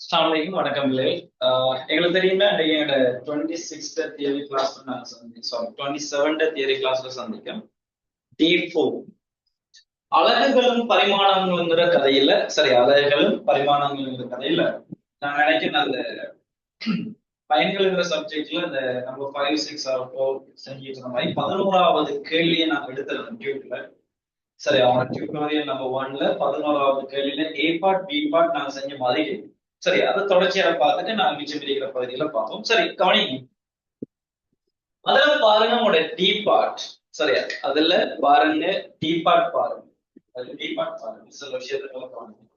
அஸ்ஸலாமு வணக்கம் பிள்ளைகள். எங்களுக்கு தெரியுமா எங்களோட 26th தியரி கிளாஸ்ல நாங்க சாரி 27th தியரி கிளாஸ்ல சந்திக்கும் D4 அலகுகளும் பரிமாணங்களுங்கிற கதையில சரி அலகுகளும் பரிமாணங்களுங்கிற கதையில நான் நினைக்கிறேன் அந்த பயன்கள்ங்கிற சப்ஜெக்ட்ல இந்த நம்ம 5, 6 செஞ்சுட்டு இருந்த மாதிரி 11வது கேள்வியை நாங்க எடுத்துருந்தோம் டியூட்ல. சரி அவங்க டியூட்டோரியல் நம்பர் 1ல 11வது கேள்வியில A பார்ட் B பார்ட் நாங்க செஞ்ச மாதிரி சரி அதை தொடர்ச்சியா பார்த்துட்டு நான் மிச்சம் இருக்கிற பகுதியில பார்த்தோம். சரி கவனிங்க, அதுல பாருங்க உங்களோட டி பார்ட். சரியா அதுல பாருங்க டி பார்ட் பாருங்க. அதுல டி பார்ட் பாருங்க சில விஷயத்துல கவனிங்க.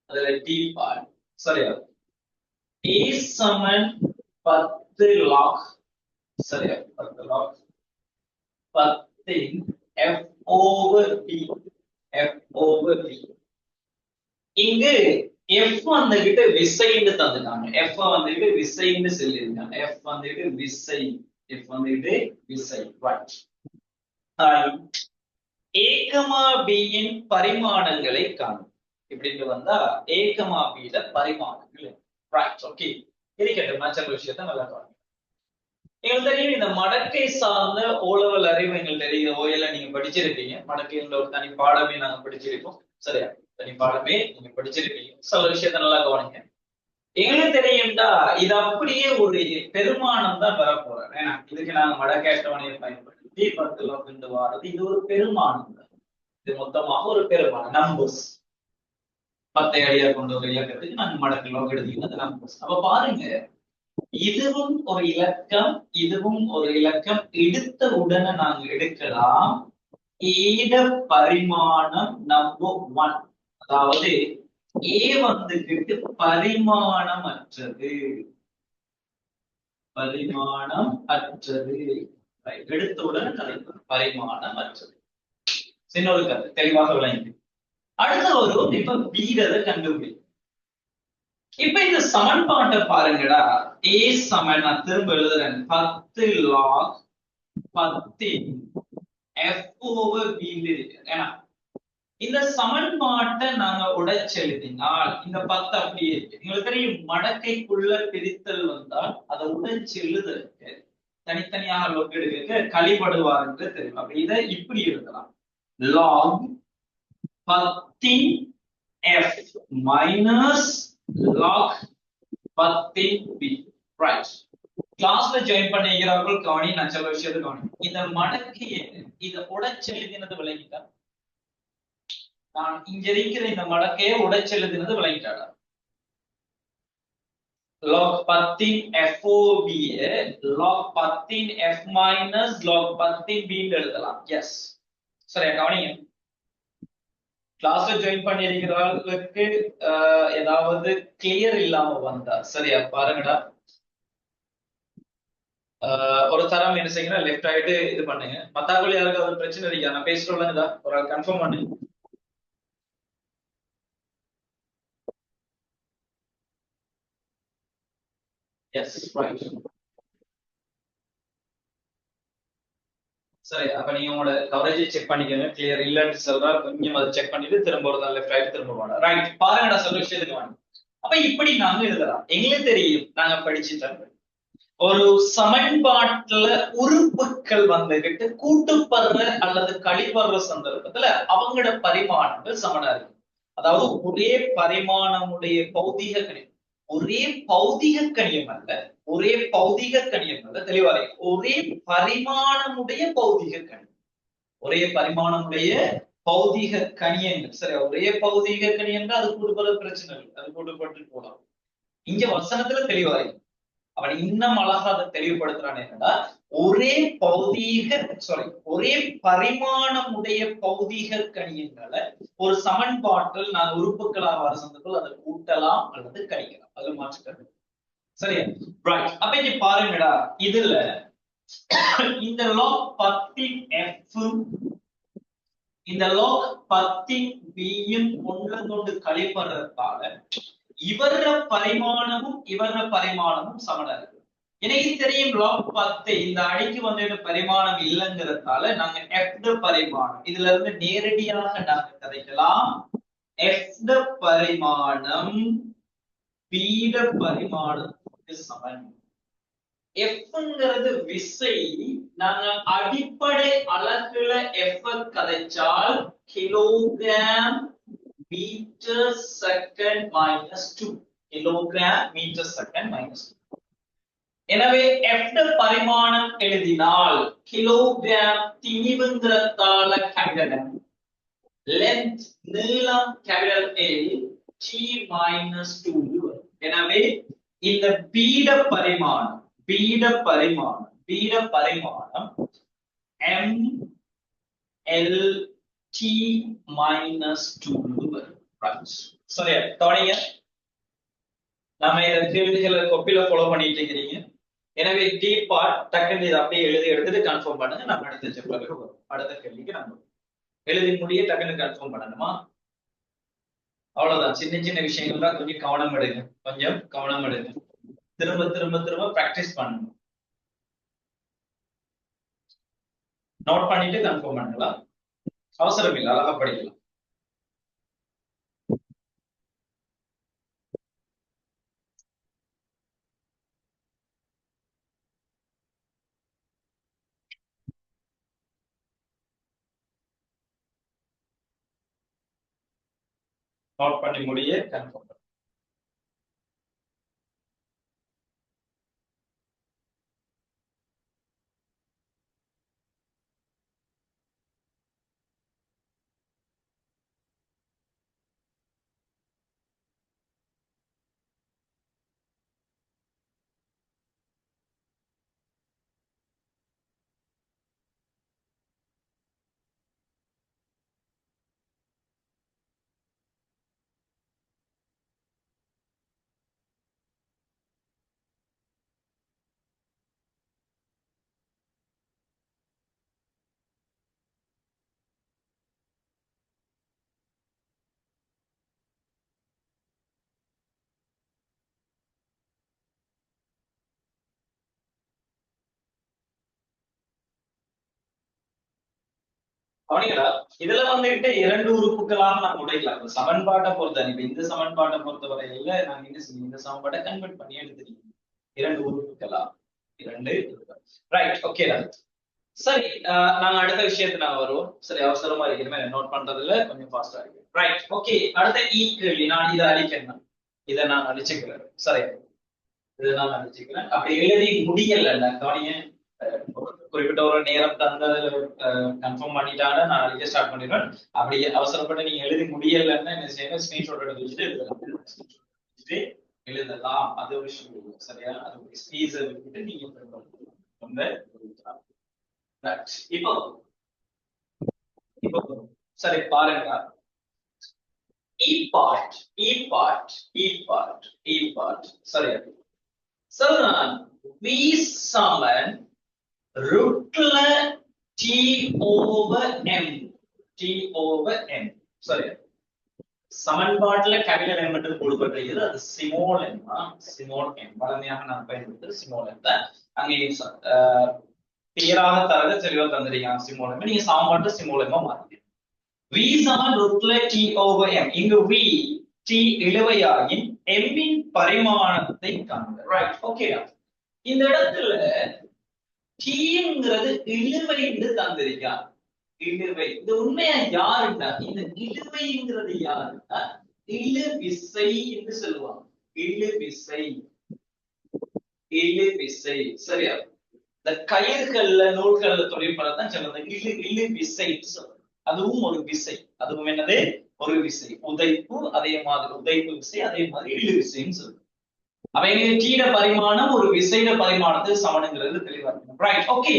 அதுல டி பார்ட் சரியா A சமன் 10 லாக். சரியா 10 lock 10 F over B. F over B. இங்கு F வந்துகிட்டு விசைன்னு தந்துட்டாங்க. F வந்துகிட்டு விசைன்னு சொல்லியிருக்காங்க. F வந்துகிட்டு விசை. F வந்துகிட்டு விசை. Right. A, B யின் பரிமாணங்களை காணும். இப்படின்னு வந்தா A, B ல பரிமாணங்கள். Right. Okay. இருக்கட்டும், மற்ற விஷயத்த நல்லா காணும். எங்களுக்கு தெரியும் இந்த மடக்கை சார்ந்த ஓலவல் அறிவு எங்களுக்கு தெரியும். ஓயல நீங்க படிச்சிருப்பீங்க. மடக்கைன்ற ஒரு தனி பாடமே நாங்க படிச்சிருப்போம். சரியா தனி பாடமே நீங்க படிச்சிருப்பீங்க. சில விஷயத்த நல்லா கவனிங்க. எங்களுக்கு தெரியும்டா இது அப்படியே ஒரு பெருமானம் தான் வரப்போறேன். ஏன்னா இதுக்கு நாங்க மடக்கேட்டவனையை பயன்படுத்தி 10 கொண்டு வாரது இது ஒரு பெருமானம் தான். இது மொத்தமாக ஒரு பெருமானம் நம்பர்ஸ். 10 அடியா கொண்டு ஒரு இலக்கத்துக்கு நாங்க மடக்கு லோக எடுத்தீங்கன்னா நம்பர்ஸ். அப்ப பாருங்க, இதுவும் ஒரு இலக்கம், இதுவும் ஒரு இலக்கம். எடுத்த உடனே நாங்க எடுக்கலாம் ஈட பரிமாணம் நம்பர் 1. அதாவது A வந்துகிட்டு பரிமாணம் அற்றது. பரிமாணம் அற்றது. எடுத்தவுடன் பரிமாணம் அற்றது. சின்ன ஒரு கதை தெளிவாக விளங்கி அடுத்த வரும் இப்ப வீரரை கண்டுபிடி. இப்ப இந்த சமன்பாட்டை பாருங்கடா. A சமன் நான் திரும்ப எழுதுறேன் 10 log 10 F over B இருக்கு. ஏன்னா இந்த சமன்பாட்டை நாங்க உடைச்சு எழுதினால் இந்த 10 அப்படியே இருக்கு. உங்களுக்கு தெரியும் மடக்கைக்குள்ள பிரித்தல் வந்தால் அதை உடைச்சு எழுதுறதுக்கு தனித்தனியாக லோக் எடுக்க கழிபடுவார் என்று தெரியும். அப்ப இதை இப்படி எழுதலாம் log 10 F minus log 10 B. Right. கிளாஸ்ல ஜாயின் பண்ணிக்கிறார்கள் கவனி. நான் சில விஷயத்தை கவனி. இந்த மடக்கையை இதை உடைச்சு எழுதினது விளங்கிட்டா நான் இங்க இருக்கிற இந்த மடக்கையை உடைச்செழுதினது விளங்கிட்டாடா. log 10 FOB log 10 F minus log 10 B எழுதலாம். எஸ் சரியா கவனிங்க. கிளாஸ்ல ஜாயின் பண்ணி இருக்கிறவர்களுக்கு ஏதாவது கிளியர் இல்லாம வந்தா சரியா பாருங்கடா. ஒரு தரம் என்ன செய்யுங்க லெஃப்ட் ஆயிட்டு இது பண்ணுங்க. மத்தாக்கள் யாருக்காவது பிரச்சனை இருக்கா? நான் பேசுறேன்லங்கதா ஒரு ஆள் கன்ஃபார்ம் பண்ணுங்க. S right. சரி அப்ப நீங்க உங்களோட கவரேஜ் செக் பண்ணிக்கோங்க. கிளியர் இல்லன்னு சொல்றா கொஞ்சம் அதை செக் பண்ணிட்டு திரும்ப ஒரு லெஃப்ட் ரைட் திரும்ப வாங்க. ரைட் பாருங்கடா சொல்ற விஷயத்துக்கு வாங்க. அப்ப இப்படி நாங்க எழுதலாம். எங்களுக்கு தெரியும் நாங்க படிச்சு தருவோம். ஒரு சமன்பாட்டுல உறுப்புகள் வந்துகிட்டு கூட்டுப்படுற அல்லது கழிப்படுற சந்தர்ப்பத்துல அவங்களோட பரிமாணங்கள் சமனா இருக்கு. அதாவது ஒரே பரிமாணமுடைய பௌதிக கணியம், ஒரே பௌதிக கணியம் அல்ல, ஒரே பௌதிக கணியம் அல்ல, தெளிவாக ஒரே பரிமாணமுடைய பௌதிக கணியம், ஒரே பரிமாணமுடைய பௌதிக கணியங்கள். சரி ஒரே பௌதிக கணியங்கள் அது கூடுபடுற பிரச்சனை இல்லை, அது கூடுபட்டு போலாம். இங்க வசனத்துல தெளிவாக அவன் இன்னும் அழகா அதை தெளிவுபடுத்துறான். என்னன்னா ஒரே பௌதீக ஒரே பரிமாணமுடைய பௌதீக கணியங்களை ஒரு சமன்பாட்டில் நான் உறுப்புகளாக வர சந்தர்ப்பத்தில் அதை கூட்டலாம் அல்லது கழிக்கலாம். அதுல மாற்றுக்கிறது சரியா ரைட். அப்ப இங்க பாருங்கடா இதுல இந்த log 10 F இந்த log 10 B யும் ஒன்று கழிப்பதற்காக இவர பரிமாணமும் இவர பரிமாணமும் சமனா இருக்கு. எனக்கு தெரியும் log 10 இந்த அடிக்கு வந்து பரிமாணம் இல்லைங்கிறதால நாங்க f பரிமாணம் இதுல இருந்து நேரடியாக நாங்க கதைக்கலாம். f பரிமாணம் பீட பரிமாணத்துக்கு சமன். எஃப்ங்கிறது விசை. நாங்க அடிப்படை அலகுல எஃப் கதைச்சால் kilogram metre second minus 2. Kilogram metre second minus 2. எனவே எஃப் பரிமாணம் எழுதினால் கிலோகிராம் திணிவுங்கிறதால கேபிடல் லென்த் நீளம் கேபிடல் எல் டி மைனஸ் 2. எனவே இந்த பீட பரிமாணம் m l t minus 2 சரியா? கவனிங்க, நாம இந்த கேள்விகளை கொப்பில ஃபாலோ பண்ணிட்டு இருக்கீங்க. எனவே டி பார்ட் டக்குன்னு இதை அப்படியே எழுதி எடுத்துட்டு கன்ஃபார்ம் பண்ணுங்க. நம்ம அடுத்த சாப்டருக்கு வரும். அடுத்த கேள்விக்கு நம்ம எழுதி முடிய டக்குன்னு கன்ஃபார்ம் பண்ணணுமா? அவ்வளவுதான். சின்ன சின்ன விஷயங்கள் தான், கொஞ்சம் கவனம் எடுங்க. திரும்ப திரும்ப திரும்ப பிராக்டிஸ் பண்ணணும். நோட் பண்ணிட்டு கன்ஃபார்ம் பண்ணலாம். அவசரம் இல்லை, அழகா படிக்கலாம். நோட் பண்ணி முடிய கன்ஃபார்ம். கவனிங்களா, இதுல வந்துட்டு 2 உறுப்புகளாக நம்ம உடைக்கலாம். சமன்பாட்டை பொறுத்த இப்ப இந்த சமன்பாட்டை பொறுத்த வரையில நாங்க என்ன செய்யணும், இந்த சமன்பாட்டை கன்வெர்ட் பண்ணி எடுத்துருக்கோம். 2 உறுப்புகளா, 2 ரைட். ஓகே, சரி. நாங்க அடுத்த விஷயத்துக்கு நாங்க வருவோம். சரி, அவசரமா இருக்கிறமே நோட் பண்றதுல கொஞ்சம் ஃபாஸ்டா இருக்கு. Right, okay. அடுத்த கேள்வி. நான் இதை அழிக்கிறேன், இதை நான் அழிச்சுக்கிறேன். சரி, இதை நான் அழிச்சுக்கிறேன். அப்படி எழுதி முடியல கவனிங்க. குறிப்பிட்ட ஒரு நேரம் தந்ததுல கன்ஃபார்ம் பண்ணிட்டாங்க, நான் அழிக்க ஸ்டார்ட் பண்ணிடுவேன். அப்படி அவசரப்பட்டு நீங்க எழுதி முடியலன்னா என்ன செய்யணும், ஸ்கிரீன்ஷாட் எடுத்து வச்சுட்டு எழுதலாம். அது ஒரு விஷயம் இல்லை, சரியா? அது ஸ்பீஸை விட்டுட்டு நீங்க இப்போ சரி பாருங்க. சரியா? சரிதான். V சமன் ரூட்ல T over M. சரியா? சமன்பாட்டுல கேபிட்டல் M என்று கொடுக்கப்படுகிறது. அது ஸ்மால் m. வளமையாக நான் பயன்படுத்துறது ஸ்மால் m தான். அங்கே பேராக தரத தெளிவா தந்திருக்கீங்க. ஸ்மால் m நீங்க சமன்பாட்டை ஸ்மால் m மாத்திட்டீங்க. V சமன் ரூட்ல T over M. இங்கு V T இழுவையாயின் M இன் பரிமாணத்தை காண்க. ரைட், ஓகேடா. இந்த இடத்துல Tங்கிறது இழுவை என்று தந்திருக்கான். இழுவை இது உண்மையா யாருன்னா, இந்த இழுவைங்கிறது யாருன்னா இழு விசை என்று சொல்லுவாங்க. இழு விசை சரியா? இந்த கயிர்கள்ல நூல்கள்ல தொழிற்பதான் சொல்லுவாங்க. இழு விசை சொல்லுவாங்க. அதுவும் ஒரு விசை. அதுவும் என்னது? ஒரு விசை. உதைப்பு அதே மாதிரி உதைப்பு விசை, அதே மாதிரி இழு விசைன்னு சொல்லுவாங்க. அவங்க டீட பரிமாணம் ஒரு விசைட பரிமாணத்துக்கு சமனுங்கிறது தெளிவா இருக்கணும். Right, okay.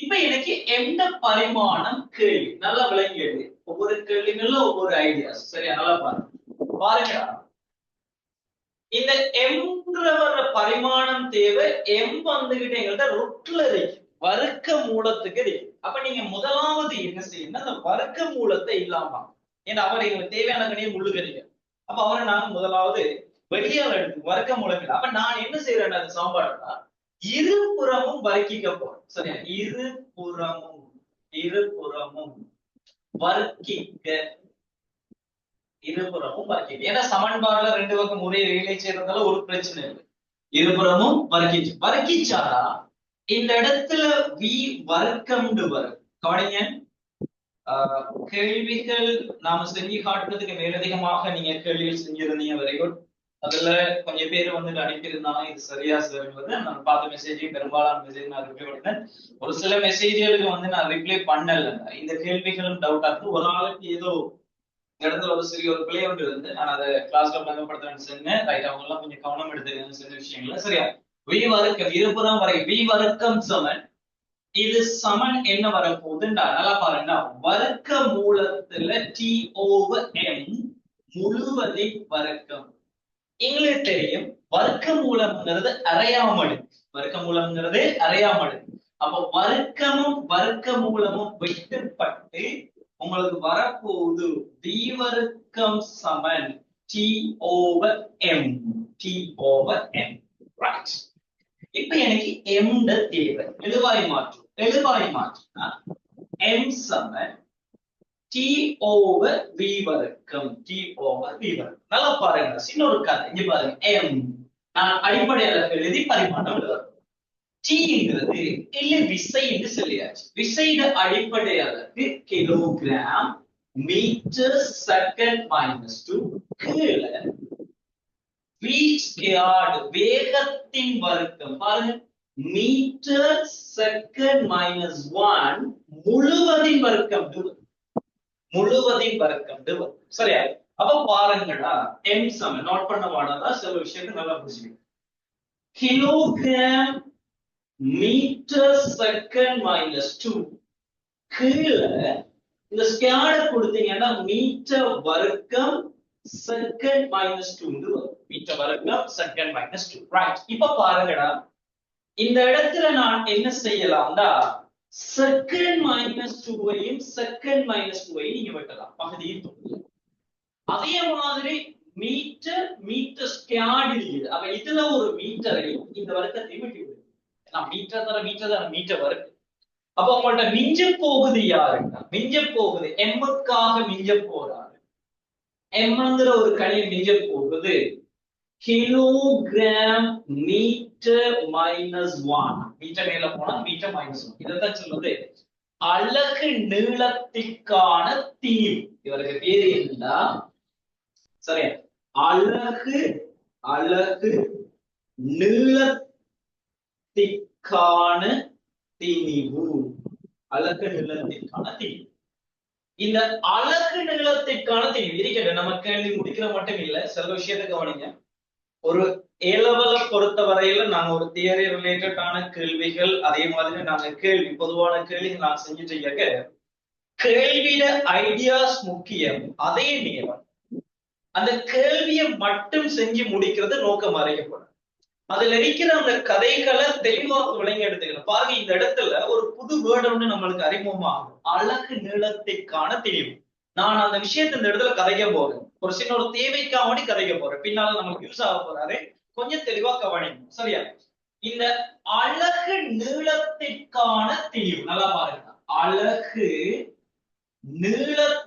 இப்ப எனக்கு எந்த பரிமாணம் கேள்வி நல்லா விளங்கியது. ஒவ்வொரு கேள்விகள்ல ஒவ்வொரு ஐடியாஸ். சரியா? நல்லா பாருங்க. இந்த எம்ன்ற பரிமாணம் தேவை. எம் வந்துகிட்டு எங்கள்கிட்ட ருட்ல இருக்கு, வர்க்க மூலத்துக்கு இருக்கு. அப்ப நீங்க முதலாவது என்ன செய்யணும், அந்த வர்க்க மூலத்தை இல்லாம, ஏன்னா அவர் எங்களுக்கு தேவையான கணியை முள்ளுகிறீங்க. அப்ப அவரை நாங்க முதலாவது வெளியால் எடுத்து வர்க்க மூலம் இல்லை. அப்ப நான் என்ன செய்யறேன், அது சமன்பாடுனா இருபுறமும் வர்க்கிக்க போறேன். சரியா? இருபுறமும் வர்க்கிக்க. இருபுறமும் வர்க்கிச்சு. ஏன்னா சமன்பாடுல ரெண்டு பக்கம் ஒரே வேலை செய்யறதால ஒரு பிரச்சனை இல்லை. இருபுறமும் வர்க்கிச்சு. வர்க்கிச்சாடா இந்த இடத்துல வி வர்க்கம்னு வரும். கவனிங்க, கேள்விகள் நாம செஞ்சு காட்டுறதுக்கு மேலதிகமாக நீங்க கேள்விகள் செஞ்சிருந்தீங்க வரைக்கும் அதுல கொஞ்சம் பேர் வந்துட்டு அனுப்பியிருந்தாங்க. இது சரியா சார், நான் பார்த்த மெசேஜையும் பெரும்பாலான மெசேஜ் நான் ரிப்ளை பண்ணேன். ஒரு சில மெசேஜ்களுக்கு வந்து நான் ரிப்ளை பண்ணல. இந்த கேள்விகளும் டவுட்டா இருக்கு. ஒரு ஆளுக்கு ஏதோ இடத்துல ஒரு சிறிய ஒரு பிழை ஒன்று இருந்து நான் அதை கிளாஸ்ல பயன்படுத்துறேன்னு சொன்னேன். ரைட், அவங்க எல்லாம் கொஞ்சம் கவனம் எடுத்துக்கணும் சில விஷயங்கள. சரியா, வி வர்க்கம் இருபுறம் வரை வி வர்க்கம் சமன். இது சமன் என்ன வரப்போகுதுண்டா நல்லா பாருங்க. வர்க்க மூலத்துல டி ஓவர் எம் முழுவதின் வர்க்கம். எங்களுக்கு தெரியும் வர்க்க மூலம்ங்கிறது அரையாமடு. வர்க்க மூலம்ங்கிறது அரையாமடு. அப்ப வர்க்கமும் வர்க்க மூலமும் வெட்டுப்பட்டு உங்களுக்கு வரப்போகுது வி வர்க்கம் சமன் D over M. D over M. Right, இப்ப எனக்கு எம் தேவை. எழுவாய் மாற்று. எழுவாய் மாற்றுனா எம் சமன் டி ஓவர் வி வர்க்கம். டி ஓவர் வி வர்க்கம். நல்லா பாருங்க, சின்ன ஒரு கதை. இங்க பாருங்க, எம் நான் அடிப்படை அளவு எழுதி பரிமாணம் எழுதுறேன். டீங்கிறது இல்ல விசை என்று சொல்லியாச்சு. விசையிட அடிப்படை அளவு கிலோகிராம் மீட்டர் செகண்ட் -2 கீழே வி ஸ்கொயர்டு வேகத்தின் வர்க்கம். பாருங்க, மீட்டர் செகண்ட் -1 முழுவதின் வர்க்கம். முழுவதின் வர்க்கம். சரியா, அப்ப பாருங்கடா எம் சமன் நோட் பண்ண வாடா சில விஷயத்தை நல்லா புரிஞ்சுக்கணும். கிலோகிராம் மீட்டர் செகண்ட் -2 கீழே இந்த ஸ்கொயர்ட கொடுத்தீங்கன்னா மீட்டர் வர்க்கம் செகண்ட் -2 மீட்டர் வர்க்கம் செகண்ட் -2. ரைட், இப்ப பாருங்கடா இந்த இடத்துல நான் என்ன செய்யலாம்டா செகண்ட் -2வையும் செகண்ட் -2வையும் நீங்க வெட்டலாம் பகுதியில் தொகுதி. அதே மாதிரி மீட்டர் மீட்டர் ஸ்கொயர்டு இருக்குது. அப்ப இதுல ஒரு மீட்டரையும் இந்த வர்க்கத்தையும் வெட்டி விடுது. மீட்டர் தர மீட்டர் வர்க்கம். அப்ப உங்கள்ட்ட மிஞ்ச போகுது யாருன்னா மிஞ்ச போகுது எம்முக்காக மிஞ்ச போறாரு. எம்ங்கிற ஒரு கணியம் மிஞ்ச போகுது கிலோகிராம் மீட்டர் -1. மீட்டர் மேல போனா மீட்டர் -1. இதைத்தான் சொல்றது அலகு நீளத்திற்கான திணிவு. இவருக்கு பேரு இருந்தா சரியா, அலகு நீளத்திற்கான திணிவு. அலகு நீளத்திற்கான திணிவு. இந்த அலகு நீளத்திற்கான திணிவு இருக்கிறது. நம்ம கேள்வி முடிக்கிற மட்டும் இல்ல, சில விஷயத்தை கவனிங்க. ஒரு ஏ லெவல பொறுத்த வரையில நாங்க ஒரு தியரி ரிலேட்டடான கேள்விகள், அதே மாதிரி நாங்க கேள்வி பொதுவான கேள்விகள் நான் செஞ்சுட்டு இருக்க. கேள்வியில ஐடியாஸ் முக்கியம், அதே நேரம் அந்த கேள்வியை மட்டும் செஞ்சு முடிக்கிறது நோக்கம் அறியப்படும். அதுல இருக்கிற அந்த கதைகளை தெளிவாக விளங்கி எடுத்துக்கணும். பாருங்க, இந்த இடத்துல ஒரு புது வேர்டு ஒன்று நம்மளுக்கு அறிமுகமாகும், அலகு நீளத்திற்கான திணிவு. நான் அந்த விஷயத்தை இந்த இடத்துல கதைக்க போறேன். ஒரு சின்ன ஒரு தேவைக்காக கதைக்க போறேன். பின்னால நமக்கு யூஸ் ஆக போறாரு. கொஞ்சம் தெளிவா கவனிக்கணும். சரியா, இந்த அலகு நீளத்திற்கான திணிவு நல்லா பாருங்க. அலகு நீளத்திற்கான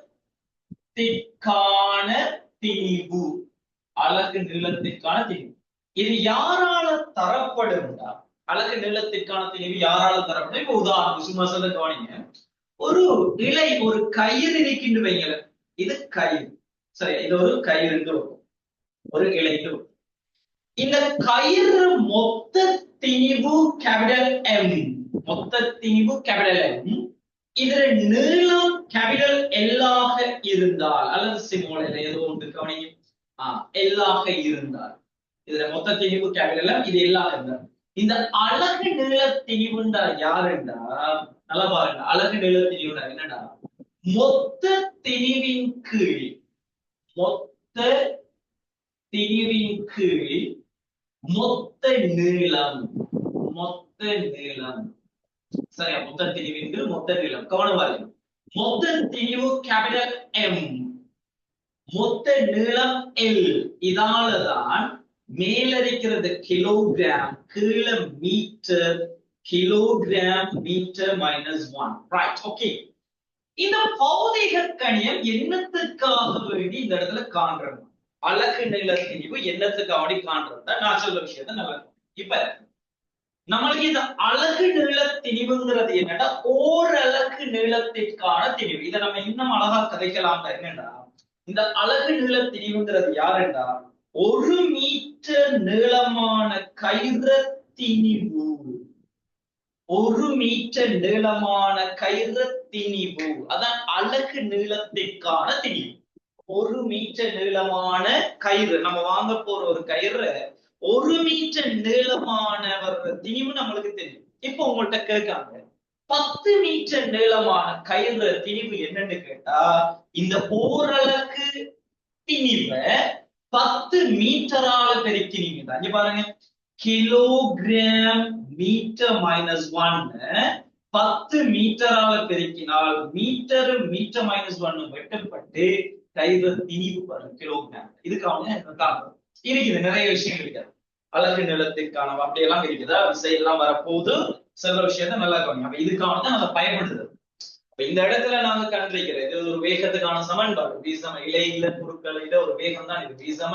திணிவு. அலகு நீளத்திற்கான திணிவு இது யாரால தரப்படும்டா? அலகு நீளத்திற்கான திணிவு யாரால தரப்படும்? இப்ப உதாரணம் சும்மா சொல்ல கவனிங்க. ஒரு இலை, ஒரு கயிறு இருக்கின்ற வைங்கள, இது கயிறு. சரி, இது ஒரு கயிறு, ஒரு இலைக்கு. இந்த கயிறு மொத்த திணிவு கேபிட்டல் எம். மொத்த திணிவு கேபிட்டல் எம். இதுல நீளம் கேபிட்டல் எல்லாக இருந்தால் அல்லது சிமோல ஏதோ ஒன்று கவனிங்க, எல்லாக இருந்தால் இதுல மொத்த திணிவு கேபிட்டல் எம், இது எல்லாக இருந்தால் இந்த அலகு நீள திணிவுண்டா யாருண்டா? நல்லா பாருங்க, அலகு நீள திணிவுண்டா என்னடா? மொத்த திணிவின் கீழ், மொத்த திணிவின் கீழ் மொத்த நீளம். மொத்த நீளம் சரியா, மொத்த திணிவின் கீழ் மொத்த நீளம். கவனம் பாருங்க, மொத்த திணிவு கேபிட்டல் எம், மொத்த நீளம் எல். இதாலதான் மேல இருக்கிறது கிலோகிராம், கீழே metre, kilogram metre -1. Right, okay. இந்த பௌதிக கணியம் என்னத்துக்காக வேண்டி இந்த இடத்துல காண்றோம்? அலகு நிலத்திணிவு என்னத்துக்காக வேண்டி காண்றது நான் சொல்ற விஷயத்த நல்லா இப்ப நம்மளுக்கு இந்த அலகு நீள திணிவுங்கிறது என்னன்னா ஓரலகு நீளத்திற்கான திணிவு. இதை நம்ம இன்னும் அழகா கதைக்கலாம். என்னன்னா இந்த அலகு நீள திணிவுங்கிறது யாருன்னா 1 மீட்டர் நீளமான கயிறு திணிவு. 1 மீட்டர் நீளமான கயிறு திணிவு அதான் அலகு நீளத்திற்கான திணிவு. 1 மீட்டர் நீளமான கயிறு நம்ம வாங்க போற ஒரு கயிறு 1 மீட்டர் நீளமான திணிவு நம்மளுக்கு தெரியும். இப்ப உங்கள்கிட்ட கேட்காங்க 10 மீட்டர் நீளமான கயிறு திணிவு என்னன்னு கேட்டா இந்த ஓரலகு திணிவை 10 மீட்டரால பெருக்கினீங்க. இங்க பாருங்க கிலோகிராம் மீட்டர் -1 10 மீட்டரால பெருக்கினால் மீட்டர் மீட்டர் -1 வெட்டப்பட்டு கயிறு திணிவு வரும் கிலோகிராம். இதுக்காக இருக்குது நிறைய விஷயம் இருக்காது. அலகு நிலத்திற்கான அப்படியெல்லாம் இருக்குதா விசை எல்லாம் வரப்போது சில விஷயத்த நல்லா கவனிங்க. அப்ப இதுக்காக தான் அதை பயன்படுத்துறது. இந்த இடத்துல நாங்க கண்டுபிடிக்கிறது இது ஒரு வேகத்துக்கான சமன்பாடு. வீசம இலையில குறுக்களில ஒரு வேகம் தான் இது. வீசம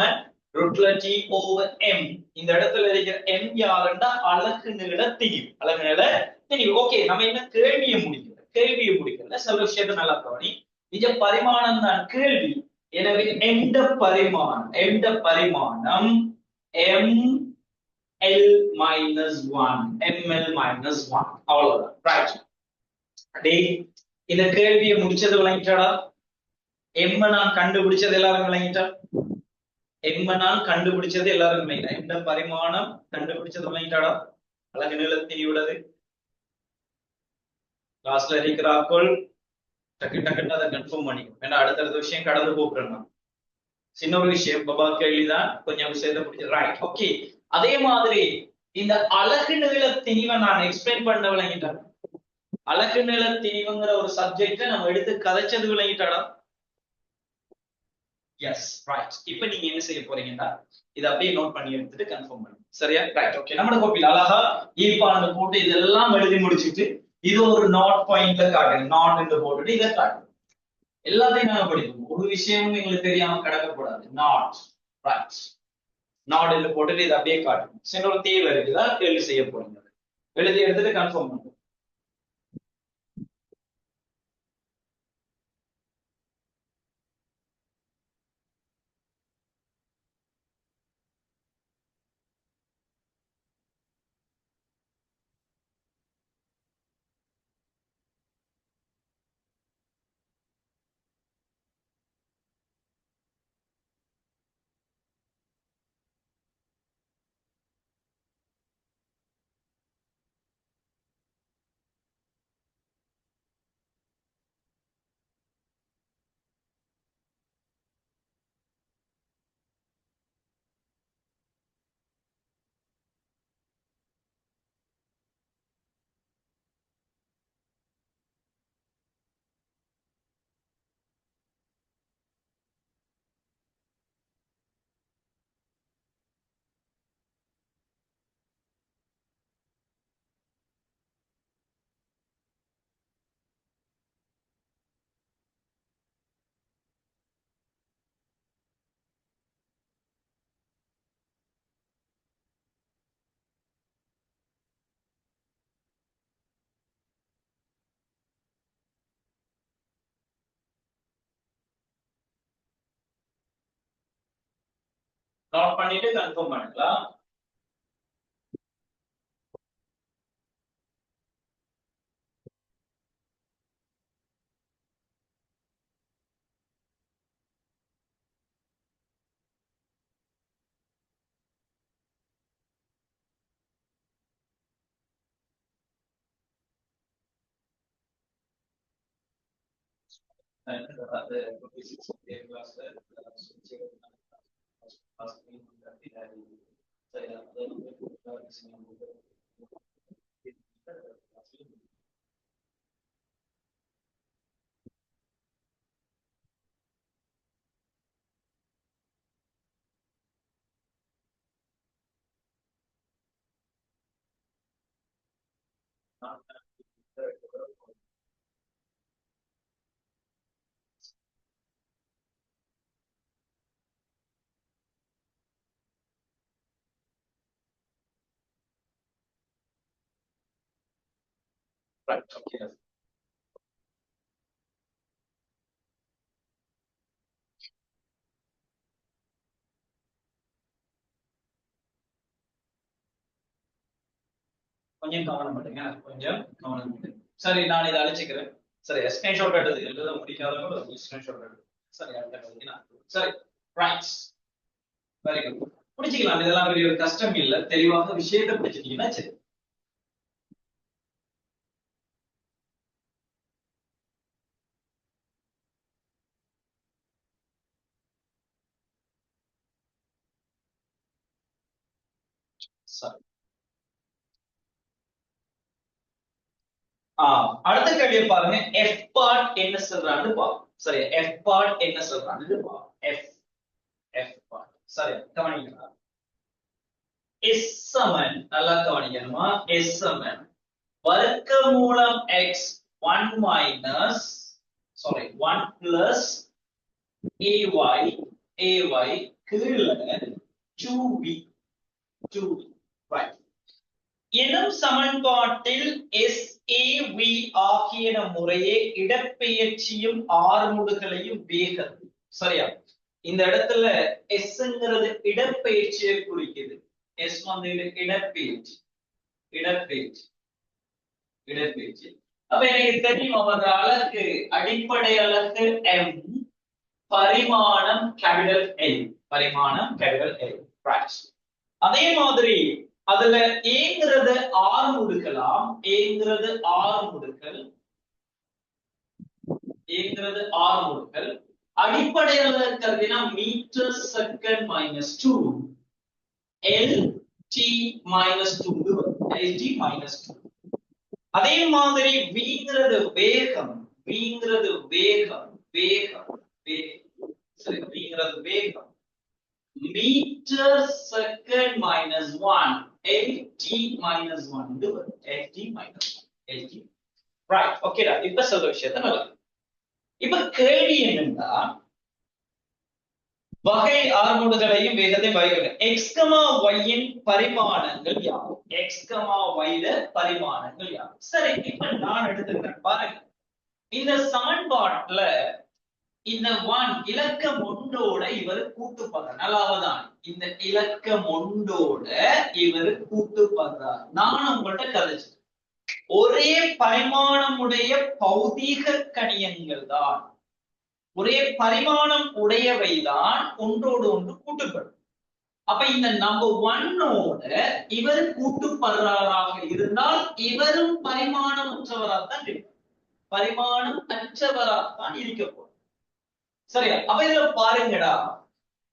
√T/m. இந்த இடத்துல இருக்கிற m யாருன்னா அலகு நில திணிவு. அலகு நில திணிவு. ஓகே நம்ம என்ன கேள்வியை முடிக்கல சில விஷயத்த நல்லா கவனி. நிஜ பரிமாணம் தான் கேள்வி. எனவே எந்த பரிமாணம் ml-1 அவ்வளவுதான். ரைட். இந்த கேள்வியை முடிச்சது விளங்கிட்டாடா? எம்ம நான் கண்டுபிடிச்சது எல்லாரும் விளங்கிட்டா? எம்ம நான் கண்டுபிடிச்சது எல்லாரும் விளங்கிட்டா? எந்த பரிமாணம் கண்டுபிடிச்சது விளங்கிட்டாடா? அலகு நிலத்தினியுள்ளது. கிளாஸ்ல இருக்கிறார்கள் டக்கு டக்குன்னு அதை கன்ஃபார்ம் பண்ணிக்கும். ஏன்னா அடுத்தடுத்த விஷயம் கடந்து போக்குறேன். சின்ன ஒரு விஷயம் பபா கேள்விதான் கொஞ்சம் விஷயத்தை பிடிச்சது. Right okay. அதே மாதிரி இந்த அலகு நில திணிவை நான் எக்ஸ்பிளைன் பண்ண விளங்கிட்டேன். அலகு நில திணிவுங்கிற ஒரு சப்ஜெக்ட நம்ம எடுத்து கதைச்சது விளங்கிட்டாடா? S right. இப்ப நீங்க என்ன செய்ய போறீங்கன்னா இதை அப்படியே நோட் பண்ணி எடுத்துட்டு கன்ஃபார்ம் பண்ணுங்க. சரியா? Right okay. நம்ம கோப்பில் அழகா ஈர்ப்பாண்டு போட்டு இதெல்லாம் எழுதி முடிச்சுட்டு இது ஒரு நாட் பாயிண்ட்ல காட்டுங்க. நாட் என்று போட்டுட்டு இதை காட்டுங்க. எல்லாத்தையும் நாங்க படிக்கணும். ஒரு விஷயமும் எங்களுக்கு தெரியாம கிடக்கக்கூடாது. Not right. நாட் என்று போட்டுட்டு இதை அப்படியே காட்டுங்க. சில ஒரு தேவை இருக்குதா கேள்வி செய்ய போறீங்க. எழுதி எடுத்துட்டு கன்ஃபார்ம் பண்ணுங்க. நாட் பண்ணிட்டு கன்ஃபார்ம் பண்ணிக்கலாம். Right okay. கொஞ்சம் கவனம் பண்ணுங்க, கொஞ்சம் கவனம் பண்ணுங்க. சரி, நான் இதை அழிச்சுக்கிறேன். சரி, ஸ்கிரீன்ஷாட் எடுத்து எழுத முடிக்காதவங்க ஸ்கிரீன்ஷாட் எடுத்து. சரி, அடுத்த சரி, ரைட், வெரி குட். பிடிச்சிக்கலாம், இதெல்லாம் பெரிய ஒரு கஷ்டம் இல்ல. தெளிவாக விஷயத்தை பிடிச்சிட்டீங்கன்னா சரி. சரி, அடுத்த கேள்வியை பாருங்க. எஃப் பார்ட் என்ன சொல்றான்னு பாருங்க. சரி, எஃப் பார்ட் என்ன சொல்றான்னு பாருங்க. எஃப் எஃப் பார்ட் சரி கவனிக்கலாம். எஸ் சமன், நல்லா கவனிக்கணுமா, எஸ் சமன் வர்க்கமூலம் X 1 minus sorry 1 plus ay கீழே 2b ரைட் எனும் சமன்பாட்டில் எஸ் ஏ வி ஆகியன முறையே இடப்பெயர்ச்சியும் ஆறுமுடுகளையும் வேகத்தையும். சரியா, இந்த இடத்துல எஸ்ங்கிறது இடப்பெயர்ச்சியை குறிக்குது. எஸ் வந்து இடப்பெயர்ச்சி இடப்பெயர்ச்சி இடப்பெயர்ச்சி. அப்ப எனக்கு தெரியும் அவரது அலகு அடிப்படை அலகு எம், பரிமாணம் கேபிட்டல் எல், பரிமாணம் கேபிட்டல் எல். அதே மாதிரி அதுல ஏங்கிறது ஆறு முடுக்கலாம், ஏங்கிறது ஆறு முடுக்கல், ஏங்கிறது ஆறு முடுக்கல். அடிப்படையில் இருக்கிறதுனா metre second minus 2 L T minus 2 L T minus 2. அதே மாதிரி வீங்கிறது வேகம், வீங்கிறது வேகம் வேகம் வேகம் சரி, வீங்கிறது வேகம் metre second minus 1 lt minus 1 lt minus 1 lt right ஓகேடா. இப்ப சொல்ற விஷயத்தை நல்லா இப்ப கேள்வி என்னன்னா, வகை ஆறுமுடுகளையும் வேகத்தையும் வகைகள் எக்ஸ் y இன் பரிமாணங்கள் யாவும், எக்ஸ் y ல பரிமாணங்கள் யாவும். சரி, இப்ப நான் எடுத்துக்கிறேன் பாருங்க. இந்த சமன்பாட்டுல இந்த 1 இலக்கம் ஒன்றோட இவர் கூட்டுப்படுறார். நல்லாவதான், இந்த இலக்கம் ஒன்றோட இவர் கூட்டுப்படுறார். நான் உங்கள்ட்ட கதைச்சு ஒரே பரிமாணமுடைய பௌதீக கணியங்கள் தான், ஒரே பரிமாணம் உடையவைதான் ஒன்றோடு ஒன்று கூட்டுப்படும். அப்ப இந்த நம்பர் 1ஓட இவர் கூட்டுப்படுறாராக இருந்தால் இவரும் பரிமாணம் அற்றவராகத்தான் இருப்பார், பரிமாணம் அற்றவராகத்தான் இருக்க போறார். சரியா, அப்ப இதுல பாருங்கடா,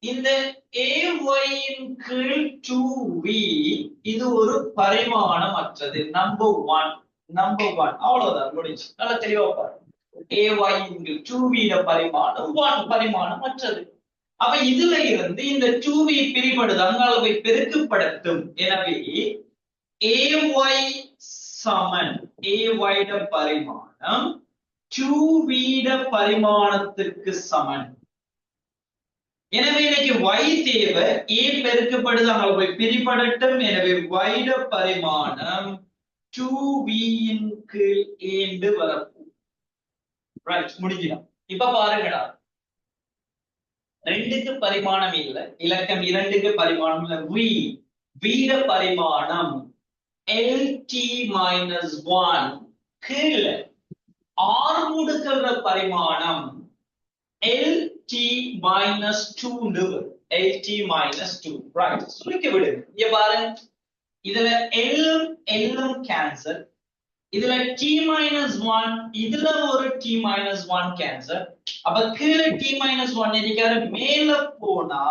இந்த ay இன் கீழ் 2v இது ஒரு பரிமாணம் அற்றது. நம்பர் 1 அவ்வளவுதான், முடிஞ்சு. நல்லா தெளிவா பாருங்க. ay இன் கீழ் 2v ல பரிமாணம் 1 பரிமாணம் அற்றது. அப்ப இதுல இருந்து இந்த 2v பிரிபடுது, அங்கால போய் பெருக்குப்படுத்தும். எனவே ay சமன் ay ட பரிமாணம் 2v ட பரிமாணத்திற்கு சமன். எனவே இன்னைக்கு y தேவை, a பெருக்கப்படுது, அங்க போய் பிரிபடட்டும். எனவே y ட பரிமாணம் 2v இன் கீழ் a என்று வரப்போகுது. ரைட், முடிக்கலாம். இப்ப பாருங்கடா, 2க்கு பரிமாணம் இல்ல, இலக்கம் 2க்கு பரிமாணம் இல்ல. v ட பரிமாணம் lt minus 1 கீழே ஆறுமுடுகல்ற பரிமாணம் lt minus 2 lt minus 2 right, சுருக்க விடுங்க. இங்க பாருங்க, இதுல எல்லும் கேன்சல், இதுல t minus 1, இதுல ஒரு t minus 1 கேன்சல். அப்ப கீழே t minus 1 இருக்காரு, மேல போனா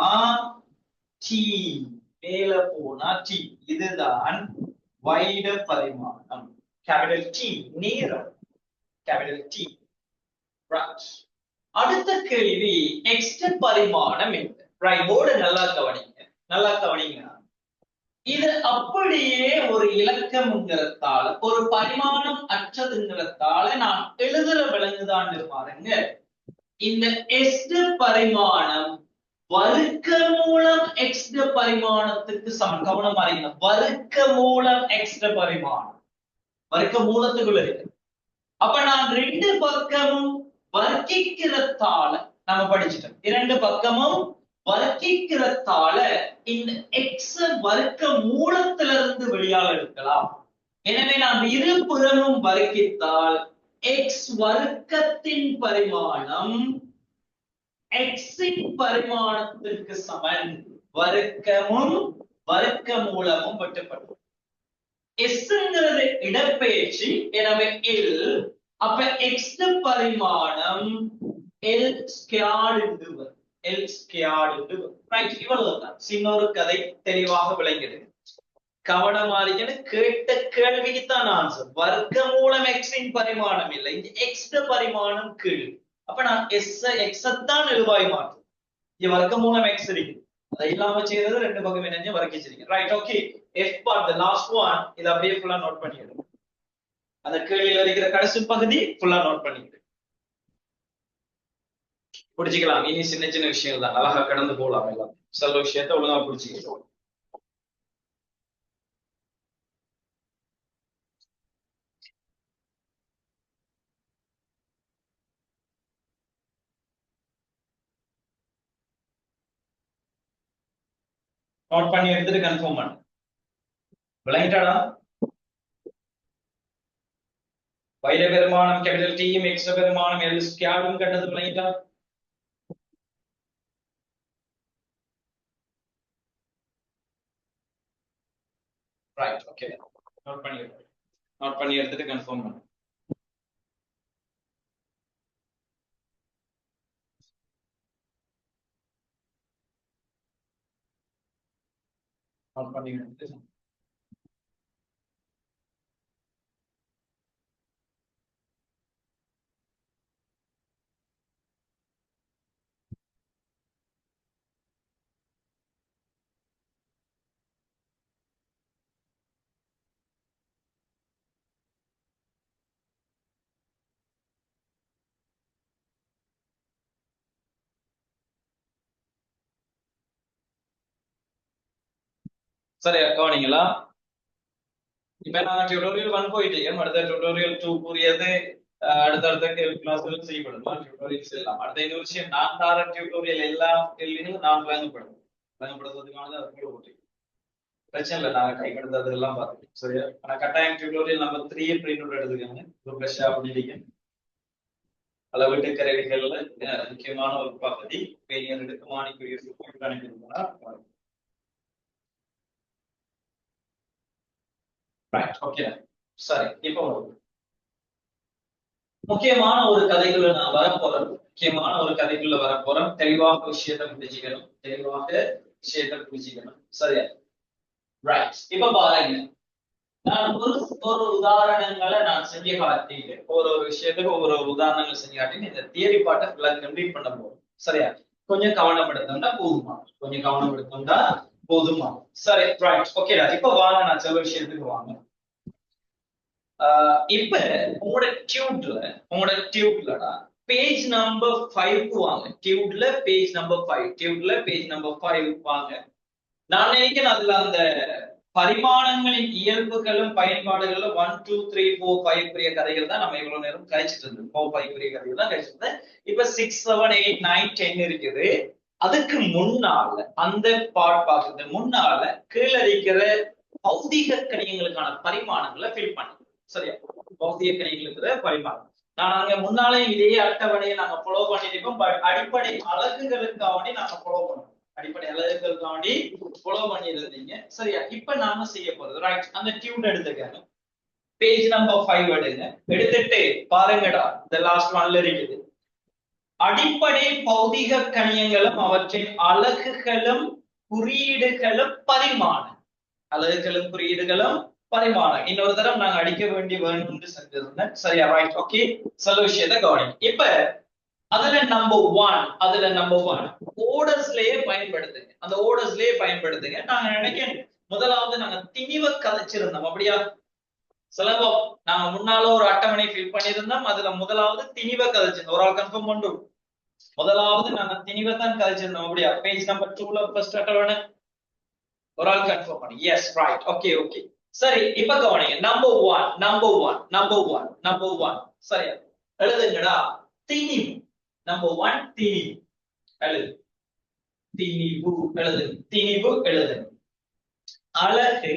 t, மேல போனா t. இதுதான் y ட பரிமாணம் கேபிட்டல் T, நேரம் கேபிட்டல் T. ரைட், அடுத்த கேள்வி x ட பரிமாணம் என்ன? ரைட், போர்டு நல்லா கவனிங்க, நல்லா கவனிங்க. இது அப்படியே ஒரு இலக்கம்ங்கிறதால, ஒரு பரிமாணம் அற்றதுங்கிறதால நான் எழுதுற விளங்குதான்னு பாருங்க. இந்த x ட பரிமாணம் வர்க்கமூலம் x ட பரிமாணத்துக்கு சமம். கவனமா இருங்க, வர்க்கமூலம் x ட பரிமாணம், வர்க்க மூலத்துக்குள்ள இருக்கு. அப்ப நான் ரெண்டு பக்கமும் வர்க்கிக்கிறதால நம்ம படிச்சுட்டோம். இரண்டு பக்கமும் வர்க்கிக்கிறதால இந்த எக்ஸ் வர்க்க மூலத்திலிருந்து வெளியால் எடுக்கலாம். எனவே நாம் இருபுறமும் வர்க்கித்தால் எக்ஸ் வர்க்கத்தின் பரிமாணம் எக்ஸின் பரிமாணத்திற்கு சமன். வர்க்கமும் வர்க்க மூலமும் வெட்டப்படும். எஸ்ங்கிறது இடப்பெயர்ச்சி. எனவே எல் அப்ப எக்ஸ் பரிமாணம் L squared L squared. Right, இவ்வளவுதான். இன்னொரு கதை தெளிவாக விளங்குது. கவனமாரிக்கன்னு கேட்ட கேள்விக்குத்தான் ஆன்சர். வர்க்க மூலம் எக்ஸின் பரிமாணம் இல்லை, இங்க எக்ஸ் பரிமாணம் கீழ். அப்ப நான் எக்ஸ் தான் எழுவாய் மாற்று. இங்க வர்க்க மூலம் எக்ஸ் இருக்கு, அதை இல்லாம செய்யறது ரெண்டு பக்கம் இணைஞ்சு வர்க்கிச்சிருக்கேன். Right, okay. F part the last one இத அப்படியே ஃபுல்லா நோட் பண்ணிடுங்க. அந்த கேள்வியில இருக்கிற கடைசி பகுதி ஃபுல்லா நோட் பண்ணிடுங்க. புடிச்சுக்கலாம். இனி சின்ன சின்ன விஷயங்கள் தான், அழகா கடந்து போகலாம். எல்லாம் சில விஷயத்தை ஒழுங்கா புடிச்சுக்கலாம். நோட் பண்ணி எடுத்துட்டு கன்ஃபார்ம் பண்ணு. விளங்கிட்டாடா? வைர பெருமானம் கேபிட்டல் டியும் எக்ஸ் பெருமானம் எல் ஸ்கொயர்டும் கண்டது விளங்கிட்டா? Right, okay. நோட் பண்ணி எடுத்துட்டு கன்ஃபார்ம் பண்ணு. நோட் பண்ணி எடுத்துட்டு சரியா கவனிங்களா? இப்ப நான் டியூட்டோரியல் 1 போயிட்டேன். அடுத்த டியூட்டோரியல் 2 கூறியது அடுத்தடுத்த கிளாஸ்ல செய்யப்படும். டியூட்டோரியல்ஸ் எல்லாம் அடுத்த இன்னொரு விஷயம், நான் தார டியூட்டோரியல் எல்லாம் கேள்விகளும் நான் வழங்கப்படுத்துவதற்கானது அது கூட போட்டு பிரச்சனை இல்லை. நாங்க கை கடந்தது எல்லாம் பார்த்துக்கோம். சரியா? ஆனா கட்டாயம் டியூட்டோரியல் நம்பர் 3 பிரிண்ட் அவுட் எடுத்துக்கோங்க. ஒரு ஃப்ரெஷ்ஷா பண்ணிட்டீங்க. அளவீட்டு கருவிகள்ல முக்கியமான ஒரு பகுதி பெரிய நெடுக்கமானிக்குரிய அனுப்பியிருந்தா சரி. இப்போ முக்கியமான ஒரு கதைக்குள்ள நான் வரப்போறேன். தெளிவாக விஷயத்தை புரிஞ்சுக்கணும். சரியா? ரைட். இப்ப பாருங்க, நான் ஒரு உதாரணங்களை நான் செஞ்சு காட்டிட்டேன். ஒரு விஷயத்துக்கு ஒரு உதாரணங்கள் செஞ்சு காட்டினேன். இந்த தியரி பாட்டை ஃபுல்லா கம்ப்ளீட் பண்ண போறோம். சரியா? கொஞ்சம் கவனம் எடுத்தோம்னா போதுமா? சரி, ரைட், ஓகே. இப்ப வாங்க, நான் சில விஷயத்துக்கு வாங்க. இப்ப உங்களோட டியூப்லடா பேஜ் நம்பர் 5 வாங்க. டியூப்ல பேஜ் நம்பர் 5 வாங்க. நான் நினைக்கிறேன் அதுல அந்த பரிமாணங்களின் இயல்புகளும் பயன்பாடுகளும் 1 2 3 4 5 பெரிய கதைகள் தான் நம்ம இவ்வளவு நேரம் கழிச்சிட்டு இருந்தோம். 4 5 பெரிய கதைகள் தான் கழிச்சிட்டு இருந்தேன். இப்ப 6 7 8 9 10 இருக்குது. அதுக்கு முன்னால அந்த பார்க்கறது முன்னால கீழே இருக்கிற பௌதிக கணியங்களுக்கான பரிமாணங்களை ஃபில் பண்ணி. சரியா? பௌதிக கணியங்களுக்கு பரிமாணம் நான் அங்க முன்னாலே இதே அட்டவணையை நாங்க ஃபாலோ பண்ணிருக்கோம். பட் அடிப்படை அலகுகளுக்காண்டி நாங்க ஃபாலோ பண்ணோம். ஃபாலோ பண்ணிருந்தீங்க. சரியா? இப்ப நாம செய்ய போறது ரைட். அந்த டியூன் எடுத்துக்காங்க. பேஜ் நம்பர் 5 எடுங்க. எடுத்துட்டு பாருங்கடா, இந்த லாஸ்ட் ஒன்ல இருக்குது. அடிப்படை பௌதிக கணியங்களும் அவற்றின் அலகுகளும் குறியீடுகளும் பரிமாணம். இன்னொரு தரம் நாங்க அடிக்க வேண்டி வேணும்னு செஞ்சிருந்தேன். சரியா? Right, okay. சில விஷயத்தை கவனிங்க. இப்ப அதுல நம்பர் ஒன் ஓர்டர்ஸ்லயே பயன்படுத்துங்க. அந்த ஓர்டர்ஸ்லயே பயன்படுத்துங்க. நாங்க நினைக்கிறேன் முதலாவது நாங்க திணிவ கதைச்சிருந்தோம். அப்படியா? சுலபம். நாங்க முன்னால ஒரு அட்டவணை ஃபில் பண்ணியிருந்தோம். அதுல முதலாவது திணிவ கதைச்சிருந்தோம். ஒரு ஆள் கன்ஃபார்ம் பண்ணும். முதலாவது நாங்க திணிவத்தான் கதைச்சிருந்தோம். அப்படியா? பேஜ் நம்பர் 2ல ஃபர்ஸ்ட் அட்டவணை ஒரு ஆள் கன்ஃபார்ம் பண்ணி. Yes, right, okay. சரி, இப்ப கவனிங்க. நம்பர் ஒன் சரியா எழுதுங்கடா. திணிவு நம்பர் 1 திணிவு எழுது. திணிவு எழுது. திணிவு எழுது. அழகு